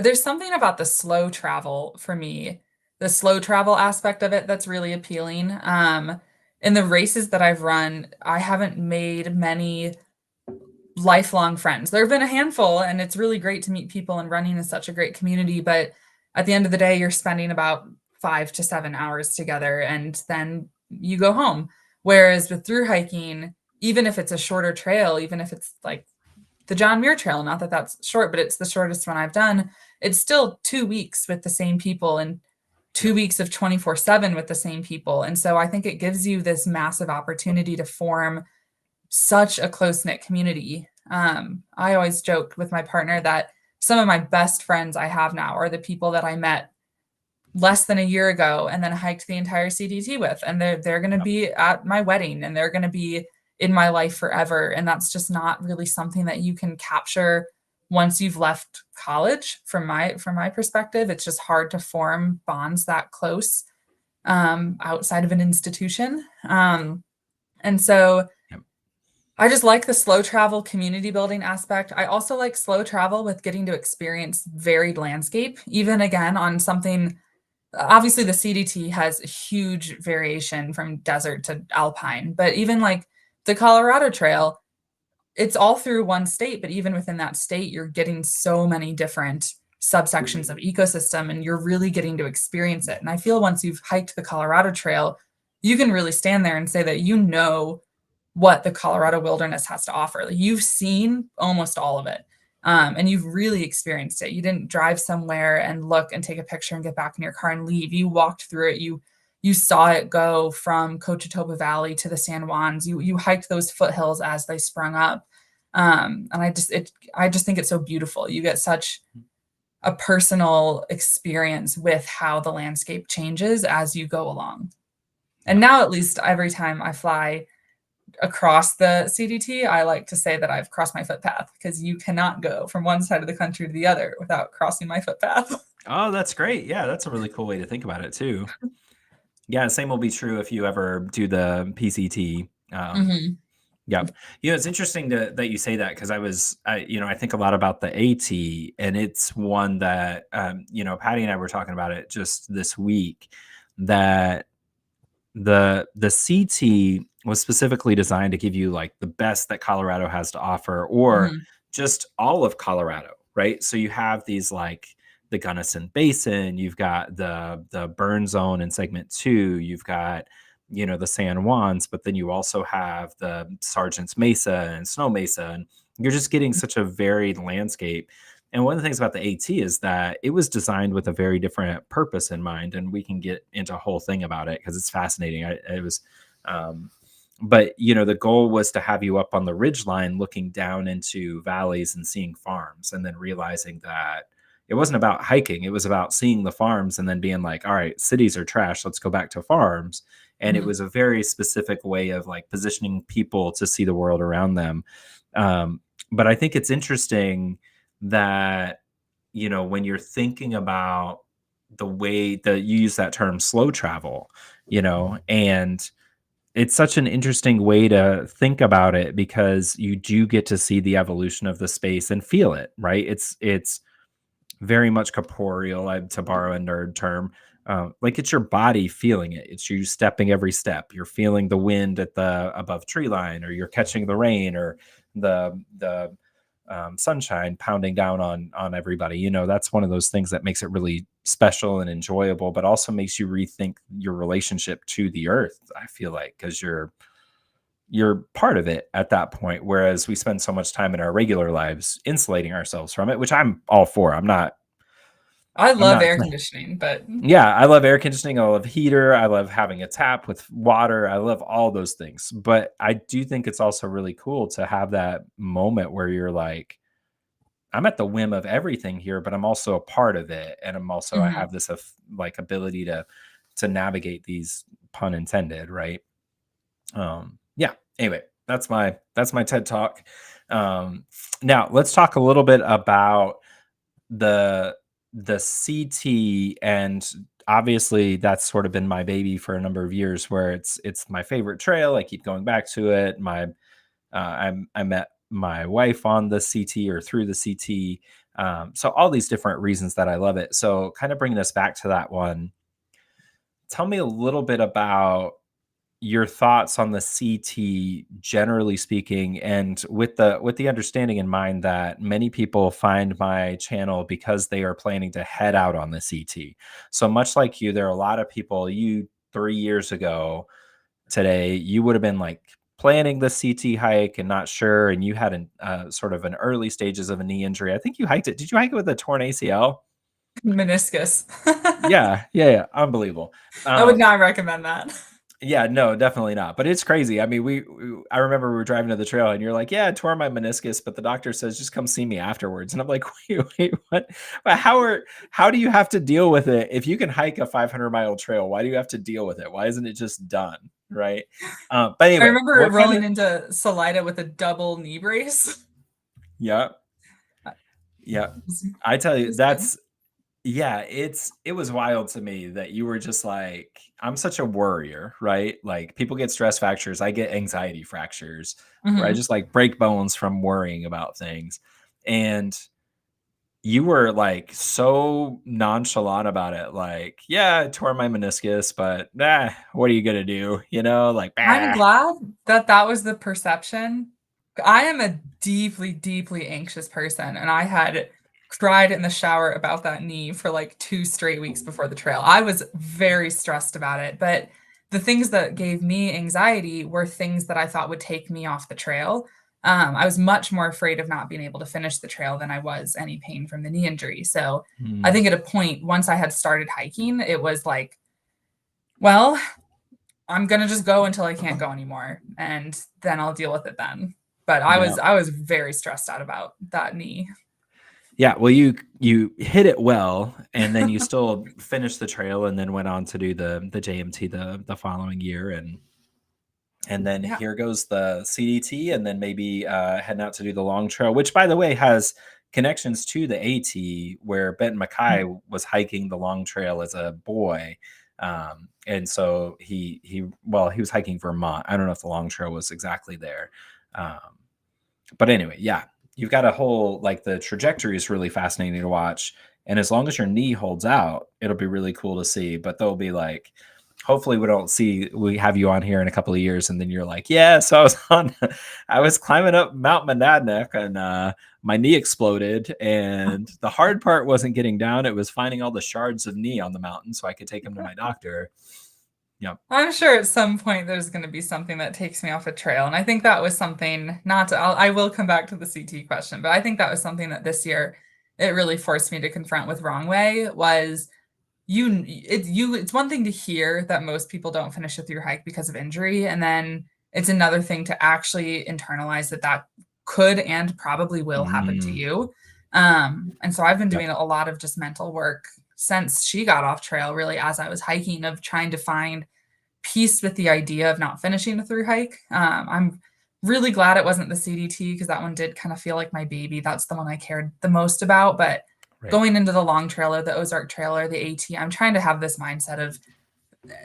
There's something about the slow travel for me, the slow travel aspect of it that's really appealing. In the races that I've run, I haven't made many lifelong friends. There have been a handful, and it's really great to meet people, and running is such a great community. But at the end of the day, you're spending about 5 to 7 hours together, and then you go home. Whereas with through hiking, even if it's a shorter trail, even if it's like the John Muir Trail, not that that's short, but it's the shortest one I've done, it's still 2 weeks with the same people and Yep. 2 weeks of 24/7 with the same people. And so I think it gives you this massive opportunity to form such a close knit community. I always joke with my partner that some of my best friends I have now are the people that I met less than a year ago and then hiked the entire CDT with, and they're going to Yep. be at my wedding, and they're going to be in my life forever. And that's just not really something that you can capture once you've left college. From my perspective, it's just hard to form bonds that close outside of an institution. And so Yep. I just like the slow travel community building aspect. I also like slow travel with getting to experience varied landscape, even again on something. Obviously, the CDT has a huge variation from desert to alpine, but even like the Colorado Trail, it's all through one state, but even within that state, you're getting so many different subsections of ecosystem and you're really getting to experience it. And I feel once you've hiked the Colorado Trail, you can really stand there and say that you know what the Colorado wilderness has to offer. Like you've seen almost all of it. And you've really experienced it. You didn't drive somewhere and look and take a picture and get back in your car and leave. You walked through it. You saw it go from Cochetoba Valley to the San Juans. You hiked those foothills as they sprung up. And I just think it's so beautiful. You get such a personal experience with how the landscape changes as you go along. And Yep. now, at least every time I fly across the CDT, I like to say that I've crossed my footpath because you cannot go from one side of the country to the other without crossing my footpath. Oh, that's great. Yeah, that's a really cool way to think about it too. Yeah, same will be true if you ever do the PCT. Hmm. Yep. It's interesting that you say that because I think a lot about the AT, and it's one that, Patty and I were talking about it just this week, that the CT was specifically designed to give you like the best that Colorado has to offer, or Hmm. just all of Colorado, right? So you have these like the Gunnison Basin, you've got the burn zone in segment 2, you've got the San Juans, but then you also have the Sargent's Mesa and Snow Mesa, and you're just getting such a varied landscape. And one of the things about the AT is that it was designed with a very different purpose in mind, and we can get into a whole thing about it because it's fascinating. It was, but the goal was to have you up on the ridge line, looking down into valleys and seeing farms, and then realizing that it wasn't about hiking; it was about seeing the farms and then being like, "All right, cities are trash. Let's go back to farms." And it Hmm. was a very specific way of like positioning people to see the world around them. Um, but I think it's interesting that when you're thinking about the way that you use that term slow travel, and it's such an interesting way to think about it because you do get to see the evolution of the space and feel it, right? It's very much corporeal, to borrow a nerd term. Like it's your body feeling it. It's you stepping every step. You're feeling the wind at the above tree line, or you're catching the rain, or the sunshine pounding down on everybody. That's one of those things that makes it really special and enjoyable, but also makes you rethink your relationship to the earth. I feel like because you're part of it at that point. Whereas we spend so much time in our regular lives insulating ourselves from it, which I'm all for. I I'm love not air conditioning, but Yeah, I love air conditioning. I love heater. I love having a tap with water. I love all those things. But I do think it's also really cool to have that moment where you're like, I'm at the whim of everything here, but I'm also a part of it. And I mhm. have this like ability to navigate these, pun intended, right? Yeah. Anyway, that's my TED talk. Um, Now let's talk a little bit about the the CT, and obviously that's sort of been my baby for a number of years, where it's my favorite trail. I keep going back to it. I met my wife on the CT, or through the CT. So all these different reasons that I love it. So kind of bringing us back to that one, tell me a little bit about your thoughts on the CT generally speaking, and with the understanding in mind that many people find my channel because they are planning to head out on the CT. So much like you, there are a lot of people, 3 years ago today, you would have been like planning the CT hike and not sure, and you had an sort of an early stages of a knee injury. I think you hiked it. Did you hike it with a torn ACL? Meniscus. Yeah, yeah, yeah. Unbelievable. I would Um, not recommend that. Yeah, no, definitely not. But it's crazy. I mean, I remember we were driving to the trail and you're like, "Yeah, I tore my meniscus, but the doctor says just come see me afterwards." And I'm like, "Wait, what? But how do you have to deal with it if you can hike a 500-mile trail? Why do you have to deal with it? Why isn't it just done?" Right? But I anyway, remember what kind rolling of into Salida with a double knee brace. yeah, It yeah. was I tell it you, was good. Yeah, it was wild to me that you were just like, I'm such a worrier, right? Like people get stress fractures, I get anxiety fractures where I Mhm. just like break bones from worrying about things. And you were like so nonchalant about it, like, yeah, I tore my meniscus, but what are you gonna do? Like, I'm bah. glad that that was the perception. I am a deeply, deeply anxious person, and I had cried in the shower about that knee for like 2 straight weeks before the trail. I was very stressed about it, but the things that gave me anxiety were things that I thought would take me off the trail. I was much more afraid of not being able to finish the trail than I was any pain from the knee injury. So I Hmm. think at a point, once I had started hiking, it was like, well, I'm gonna just go until I can't go anymore, and then I'll deal with it then. But I Yeah. was I was very stressed out about that knee. Yeah, well, you hit it well, and then you still finished the trail, and then went on to do the JMT the following year, and then Yeah. here goes the CDT, and then maybe heading out to do the long trail, which by the way has connections to the AT, where Ben Mackay Mhm. was hiking the long trail as a boy, and so he was hiking Vermont. I don't know if the long trail was exactly there, um, but anyway, yeah, you've got a whole like the trajectory is really fascinating to watch. And as long as your knee holds out, it'll be really cool to see. But they'll be like, hopefully we have you on here in a couple of years, and then you're like, yeah, so I was climbing up Mount Monadnock, and my knee exploded. And the hard part wasn't getting down; it was finding all the shards of knee on the mountain so I could take them to my doctor. Yep. I'm sure at some point there's going to be something that takes me off a trail, and I think that was something. Not to, I will come back to the CT question, but I think that was something that this year it really forced me to confront with wrong way was it's one thing to hear that most people don't finish with your hike because of injury, and then it's another thing to actually internalize that that could and probably will happen to Mm, you. And so I've been yep. doing a lot of just mental work since she got off trail, really as I was hiking, of trying to find peace with the idea of not finishing a through hike. I'm really glad it wasn't the CDT because that one did kind of feel like my baby. That's the one I cared the most about. But Right. going into the long trail or the Ozark Trail or the AT, I'm trying to have this mindset of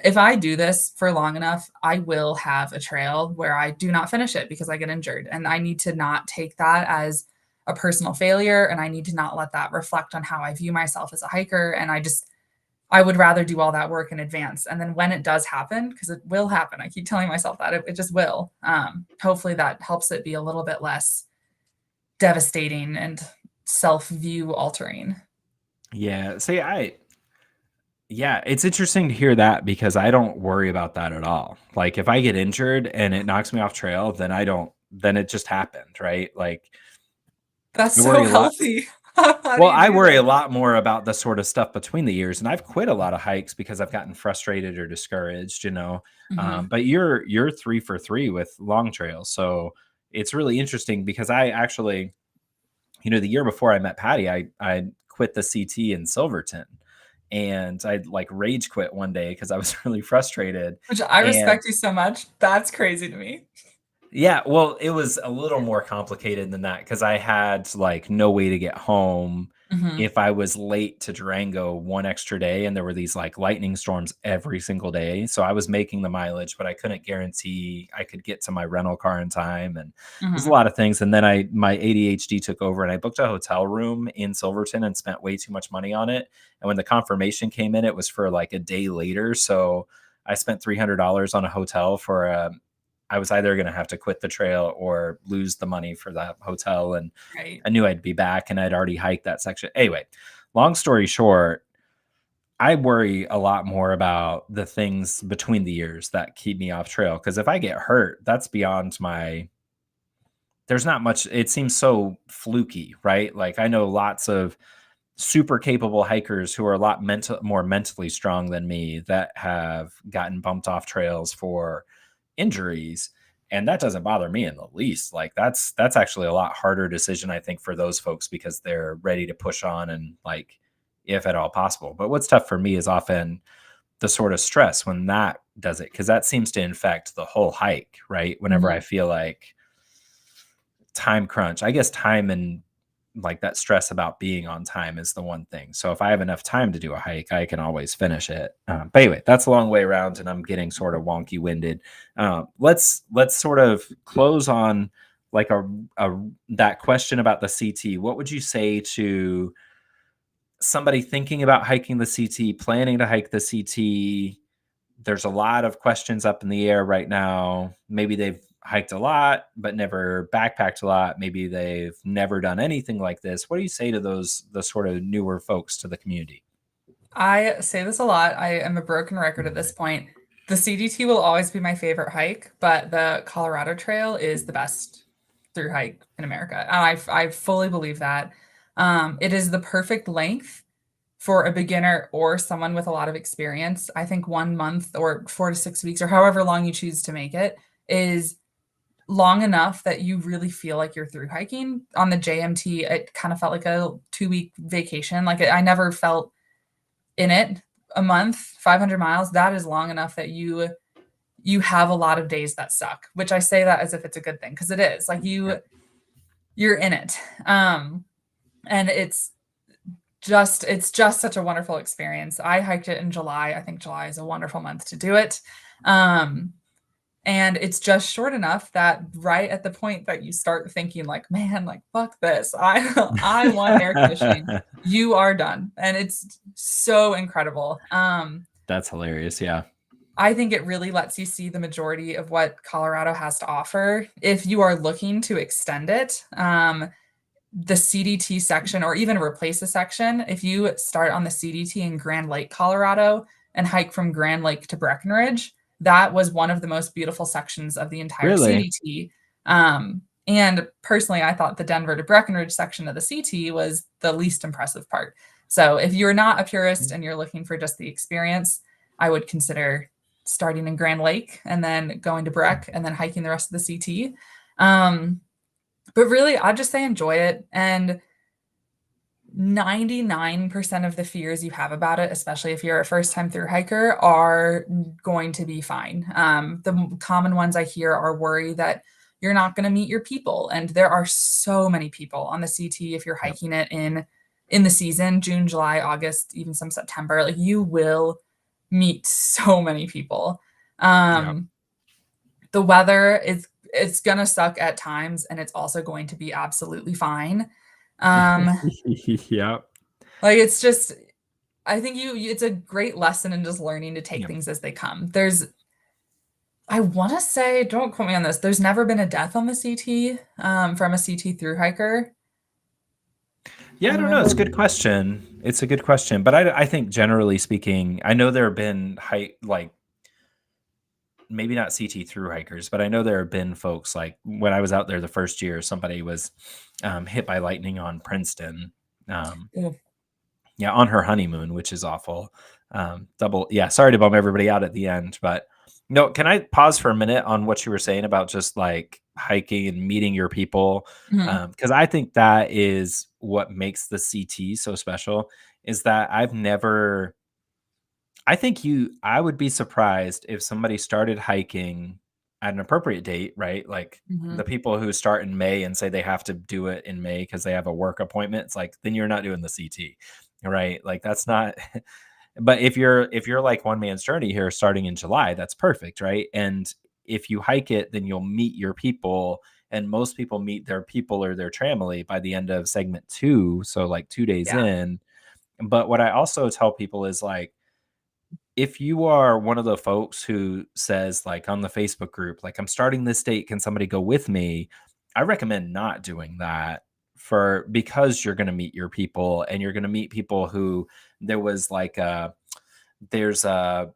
if I do this for long enough, I will have a trail where I do not finish it because I get injured. And I need to not take that as a personal failure. And I need to not let that reflect on how I view myself as a hiker. And I would rather do all that work in advance. And then when it does happen, because it will happen, I keep telling myself that it just will. Hopefully that helps it be a little bit less devastating and self view altering. Yeah. See, yeah, it's interesting to hear that because I don't worry about that at all. Like if I get injured and it knocks me off trail, then it just happened, right? Like That's I so worry a lot. healthy. How do Well, you I do worry a that? lot more about the sort of stuff between the years, and I've quit a lot of hikes because I've gotten frustrated or discouraged. Mm-hmm. But you're 3 for 3 with long trails, so it's really interesting because I actually, the year before I met Patty, I quit the CT in Silverton, and I like rage quit one day because I was really frustrated. Which I And respect you so much. That's crazy to me. yeah, well, it was a little more complicated than that because I had like no way to get home Mm-hmm. if I was late to Durango one extra day, and there were these like lightning storms every single day. So I was making the mileage, but I couldn't guarantee I could get to my rental car in time, and there's a Mm-hmm. lot of things. And then my ADHD took over, and I booked a hotel room in Silverton and spent way too much money on it. And when the confirmation came in, it was for like a day later. So I spent $300 on a hotel for a I was either going to have to quit the trail or lose the money for that hotel. And Right. I knew I'd be back, and I'd already hiked that section. Anyway, long story short, I worry a lot more about the things between the years that keep me off trail. Cause if I get hurt, that's beyond there's not much, it seems so fluky, right? Like I know lots of super capable hikers who are a lot more mentally strong than me that have gotten bumped off trails for injuries, and that doesn't bother me in the least. Like that's actually a lot harder decision, I think, for those folks because they're ready to push on and like if at all possible. But what's tough for me is often the sort of stress when that does it, because that seems to infect the whole hike, right? Whenever I Mm-hmm. feel like time crunch, I guess time and like that stress about being on time is the one thing. So if I have enough time to do a hike, I can always finish it. But anyway, that's a long way around, and I'm getting sort of wonky winded. Let's sort of close on like a that question about the CT. What would you say to somebody thinking about hiking the CT, planning to hike the CT? There's a lot of questions up in the air right now. Maybe they've hiked a lot, but never backpacked a lot. Maybe they've never done anything like this. What do you say to the sort of newer folks to the community? I say this a lot. I am a broken record at this point. The CDT will always be my favorite hike, but the Colorado Trail is the best through hike in America. And I fully believe that. It is the perfect length for a beginner or someone with a lot of experience. I think 1 month or 4 to 6 weeks or however long you choose to make it is long enough that you really feel like you're through hiking. On the JMT, it kind of felt like a 2 week vacation. Like I never felt in it. A month, 500 miles, that is long enough that you have a lot of days that suck, which I say that as if it's a good thing because it is. Like you're in it. And it's just such a wonderful experience. I hiked it in July. I think July is a wonderful month to do it. And it's just short enough that right at the point that you start thinking like, man, like fuck this. I want air conditioning. You are done. And it's so incredible. That's hilarious. Yeah. I think it really lets you see the majority of what Colorado has to offer if you are looking to extend it. The CDT section or even replace a section, if you start on the CDT in Grand Lake, Colorado, and hike from Grand Lake to Breckenridge, that was one of the most beautiful sections of the entire Really? CDT. And personally, I thought the Denver to Breckenridge section of the CT was the least impressive part. So if you're not a purist and you're looking for just the experience, I would consider starting in Grand Lake and then going to Breck and then hiking the rest of the CT. But really, I just say enjoy it. And 99% of the fears you have about it, especially if you're a first time through hiker, are going to be fine. The common ones I hear are worry that you're not going to meet your people. And there are so many people on the CT if you're Yep. hiking it in the season, June, July, August, even some September. Like you will meet so many people. Yep. Um, the weather is it's gonna suck at times and it's also going to be absolutely fine. Um, Yep. like it's just I think it's a great lesson in just learning to take Yep. things as they come. I want to say, don't quote me on this. There's never been a death on the CT from a CT through hiker. I Yeah, I don't know. remember. It's a good question. It's a good question, but I think generally speaking, I know there have been hike like maybe not CT through hikers, but I know there have been folks like when I was out there the first year, somebody was hit by lightning on Princeton. Um, Ugh. yeah, on her honeymoon, which is awful. Double, yeah. Sorry to bum everybody out at the end, but no. Can I pause for a minute on what you were saying about just like hiking and meeting your people? Mhm. Because I think that is what makes the CT so special. Is that I've never I would be surprised if somebody started hiking at an appropriate date, right? Like the Mhm. people who start in May and say they have to do it in May because they have a work appointment. It's like, then you're not doing the CT, right? Like that's not, but if you're like one man's journey here starting in July, that's perfect, right? And if you hike it, then you'll meet your people. And most people meet their people or their family by the end of segment two. So like 2 days Yeah. in. But what I also tell people is like, if you are one of the folks who says like on the Facebook group, like I'm starting this date, can somebody go with me? I recommend not doing that for because you're going to meet your people and you're going to meet people who there was like a there's a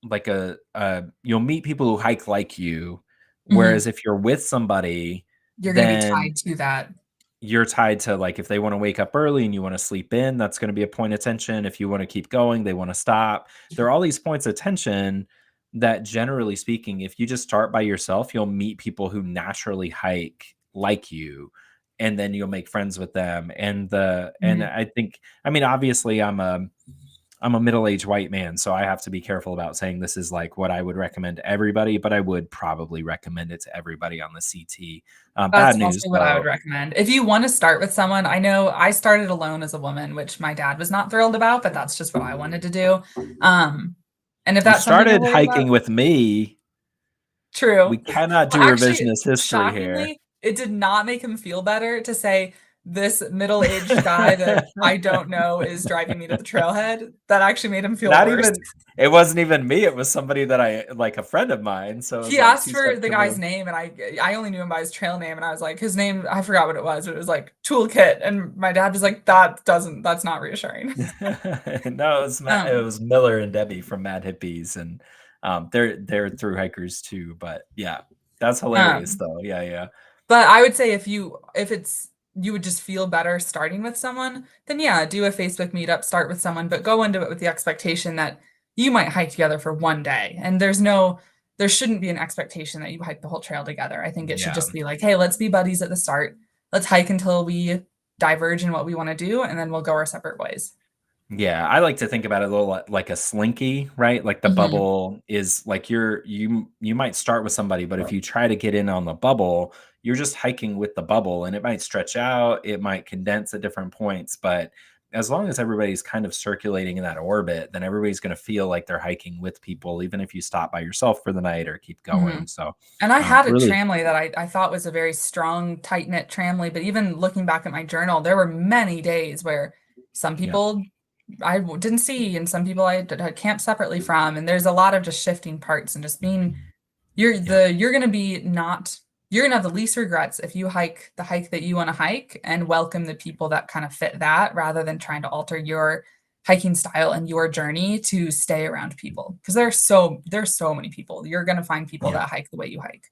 like you'll meet people who hike like you, Mhm. whereas if you're with somebody You're going to be tied then to that. you're tied to like if they want to wake up early and you want to sleep in, that's going to be a point of tension. If you want to keep going, they want to stop. There are all these points of tension that generally speaking, if you just start by yourself, you'll meet people who naturally hike like you and then you'll make friends with them. And Mhm. I think I mean obviously I'm a middle-aged white man, so I have to be careful about saying this is like what I would recommend to everybody, but I would probably recommend it to everybody on the CT. That's Bad news also what I would though. recommend. If you want to start with someone, I know I started alone as a woman, which my dad was not thrilled about, but that's just what I wanted to do. Um, and if You that's something you're started worried about, hiking with me. true. We cannot Well, do actually, revisionist history here. shockingly, it did not make him feel better to say this middle-aged guy that I don't know is driving me to the trailhead. That actually made him feel Not worse. even it wasn't even me, it was somebody that I like, a friend of mine, so it was He like asked 2 for steps the guy's removed. name, and I only knew him by his trail name, and I was like, his name, I forgot what it was, but it was like Toolkit, and my dad was like, that's not reassuring. No, it Um, was Miller and Debbie from Mad Hippies, and they're through hikers too. But yeah, that's hilarious um, though. Yeah, yeah, but I would say if it's you would just feel better starting with someone, then yeah, do a Facebook meetup, start with someone, but go into it with the expectation that you might hike together for one day. And there shouldn't be an expectation that you hike the whole trail together. I think it should yeah. just be like, hey, let's be buddies at the start. Let's hike until we diverge in what we want to do, and then we'll go our separate ways. Yeah, I like to think about it a little like a slinky, right? Like the Hmm. bubble is like you might start with somebody, but if you try to get in on the bubble, you're just hiking with the bubble and it might stretch out, it might condense at different points, but as long as everybody's kind of circulating in that orbit, then everybody's going to feel like they're hiking with people, even if you stop by yourself for the night or keep Hmm. going. So, And I had a really, tramley that I thought was a very strong, tight-knit tramley, but even looking back at my journal, there were many days where some yeah, people didn't see, and some people I had camped separately from, and there's a lot of just shifting parts and just being yeah, you're gonna be not you're gonna have the least regrets if you hike the hike that you want to hike and welcome the people that kind of fit that rather than trying to alter your hiking style and your journey to stay around people because there's so many people. You're gonna find people yeah. that hike the way you hike.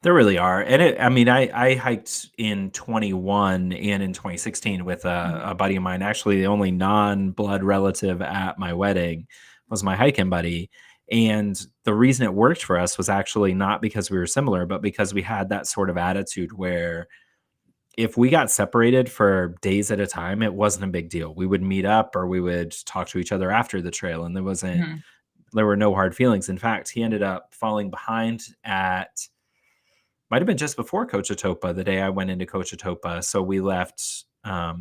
There really are, and I mean, I hiked in 21 and in 2016 with Mhm. a buddy of mine. Actually, the only non-blood relative at my wedding was my hiking buddy, and the reason it worked for us was actually not because we were similar, but because we had that sort of attitude where if we got separated for days at a time, it wasn't a big deal. We would meet up or we would talk to each other after the trail, and Mhm. there were no hard feelings. In fact, he ended up falling behind at might have been just before Coachatopa, the day I went into Coachatopa. So we left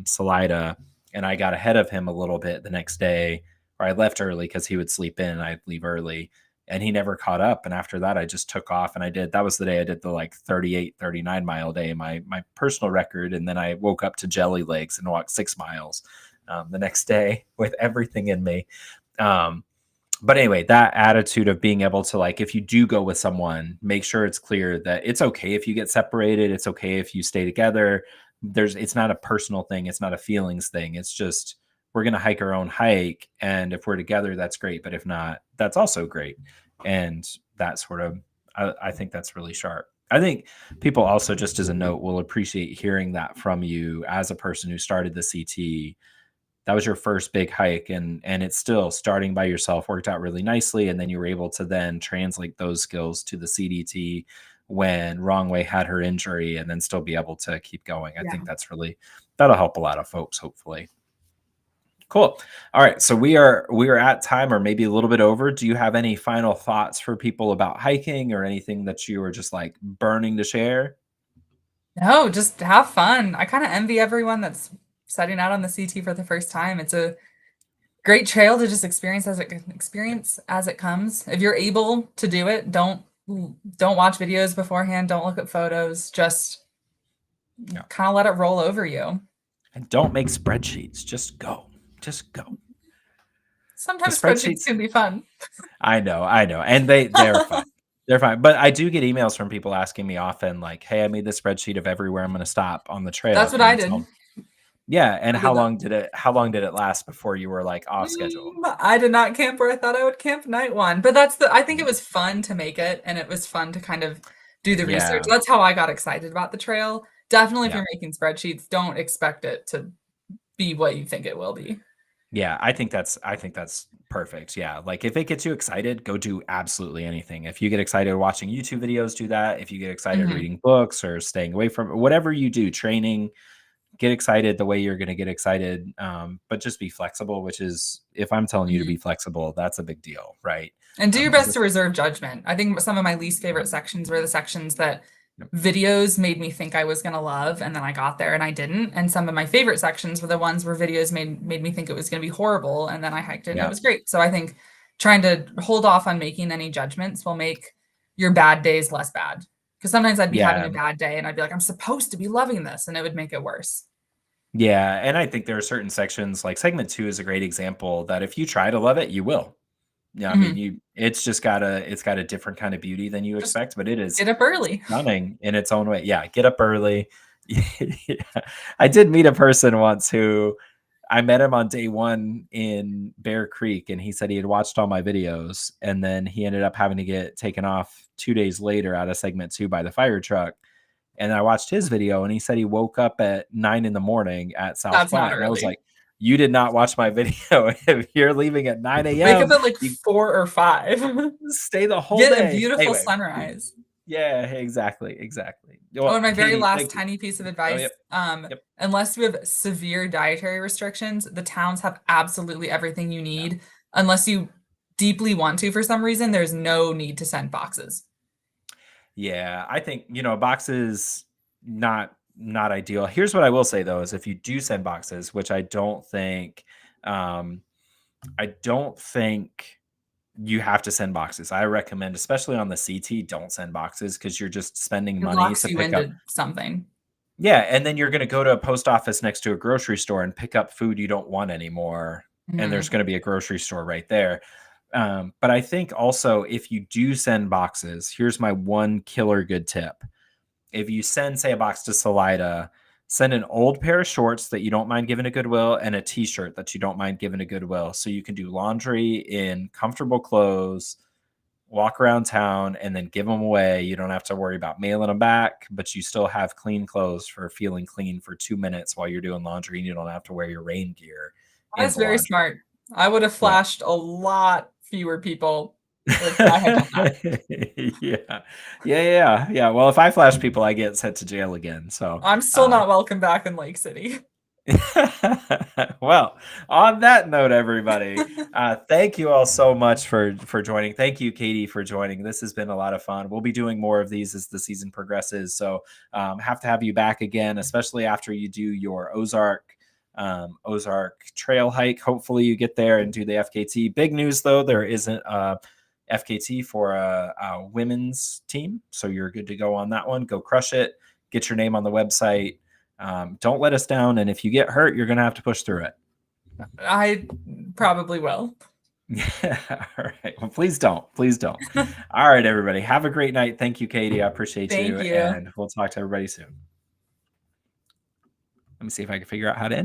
Salida, and I got ahead of him a little bit the next day, or I left early because he would sleep in and I'd leave early. And he never caught up. And after that, I just took off and that was the day I did the like 38, 39 mile day, my personal record. And then I woke up to jelly legs and walked 6 miles the next day with everything in me. Um, but anyway, that attitude of being able to like, if you do go with someone, make sure it's clear that it's okay if you get separated. It's okay if you stay together. It's not a personal thing. It's not a feelings thing. It's just, we're going to hike our own hike. And if we're together, that's great. But if not, that's also great. And that sort of, I think that's really sharp. I think people also, just as a note, will appreciate hearing that from you as a person who started the CT. That was your first big hike, and it's still starting by yourself worked out really nicely, and then you were able to then translate those skills to the CDT when Wrong Way had her injury and then still be able to keep going. I think Yeah. that'll help a lot of folks, hopefully. Cool. All right, so we are at time or maybe a little bit over. Do you have any final thoughts for people about hiking or anything that you are just like burning to share? No, just have fun. I kind of envy everyone that's setting out on the CT for the first time. It's a great trail to just experience as it comes. If you're able to do it, don't watch videos beforehand, don't look at photos, just Yeah. kind of let it roll over you. And don't make spreadsheets. Just go. Just go. The Sometimes spreadsheets spreadsheets, can be fun. I know, and they're fine. They're fine, but I do get emails from people asking me often, like, "Hey, I made this spreadsheet of everywhere I'm gonna stop on the trail. That's what Can I you did. tell?" Yeah, and I did that. how long did it last before you were, like, off schedule? I did not camp where I thought I would camp night one, but I think it Yeah. was fun to make it and it was fun to kind of do the research. Yeah, That's how I got excited about the trail. Definitely if yeah. you're making spreadsheets, don't expect it to be what you think it will be. Yeah, I think that's perfect, yeah, like, if it gets you excited, go do absolutely anything. If you get excited watching YouTube videos, do that. If you get excited Mhm. reading books or staying away from whatever you do, training, get excited the way you're going to get excited, but just be flexible, which is, if I'm telling you to be flexible, that's a big deal, right? And do your Because best to reserve judgment. I think some of my least favorite sections were the sections that yep, videos made me think I was going to love, and then I got there and I didn't. And some of my favorite sections were the ones where videos made me think it was going to be horrible, and then I hiked it and it yep, was great. So I think trying to hold off on making any judgments will make your bad days less bad. Because sometimes I'd be having yeah, a bad day and I'd be like, I'm supposed to be loving this, and it would make it worse. yeah. And I think there are certain sections, like segment 2 is a great example, that if you try to love it, you will. Yeah, I mean, Mhm. it's just it's got a different kind of beauty than you Just expect, but it is get up early. stunning in its own way. Yeah, get up early. Yeah. I did meet a person once who I met him on day 1 in Bear Creek, and he said he had watched all my videos, and then he ended up having to get taken off 2 days later out of segment 2 by the fire truck. And I watched his video, and he said he woke up at 9 in the morning at South That's not Platte, and I was early. like, "You did not watch my video. If you're leaving at 9 Wake up AM, at like you 4 or 5. stay the whole Get a day." beautiful Anyway, sunrise. yeah, exactly, exactly. Oh, Well, and my very Katie, last thank you. tiny piece of Oh, advice, yep, yep, unless you have severe dietary restrictions, the towns have absolutely everything you yeah. need. Unless you deeply want to for some reason, there's no need to send boxes. Yeah, I think, boxes not ideal. Here's what I will say though, is if you do send boxes, which um I don't think you have to send boxes. I recommend, especially on the CT, don't send boxes because you're just spending It money locks to you pick up. into something. Yeah, and then you're gonna go to a post office next to a grocery store and pick up food you don't want anymore, and there's Mhm. gonna be a grocery store right there. But I think also if you do send boxes, here's my one killer good tip. If you send, say, a box to Salida, send an old pair of shorts that you don't mind giving to Goodwill and a t-shirt that you don't mind giving to Goodwill, so you can do laundry in comfortable clothes, walk around town, and then give them away. You don't have to worry about mailing them back, but you still have clean clothes for feeling clean for 2 minutes while you're doing laundry, and you don't have to wear your rain gear That in is the very laundry. smart. I would have Yeah. flashed a lot fewer people if I had done that. Yeah. Yeah. Well, if I flash people, I get sent to jail again. So, I'm still uh, not welcome back in Lake City. well, on that note, everybody, thank you all so much for joining. Thank you, Katie, for joining. This has been a lot of fun. We'll be doing more of these as the season progresses. So, have to have you back again, especially after you do your Ozark trail hike. Hopefully, you get there and do the FKT. Big news though, there isn't a FKT for a women's team, so you're good to go on that one. Go crush it. Get your name on the website. Don't let us down. And if you get hurt, you're going to have to push through it. I probably will. Yeah. All right. Well, please don't. Please don't. All right, everybody. Have a great night. Thank you, Katie. I appreciate Thank you. you. And we'll talk to everybody soon. Let me see if I can figure out how to end.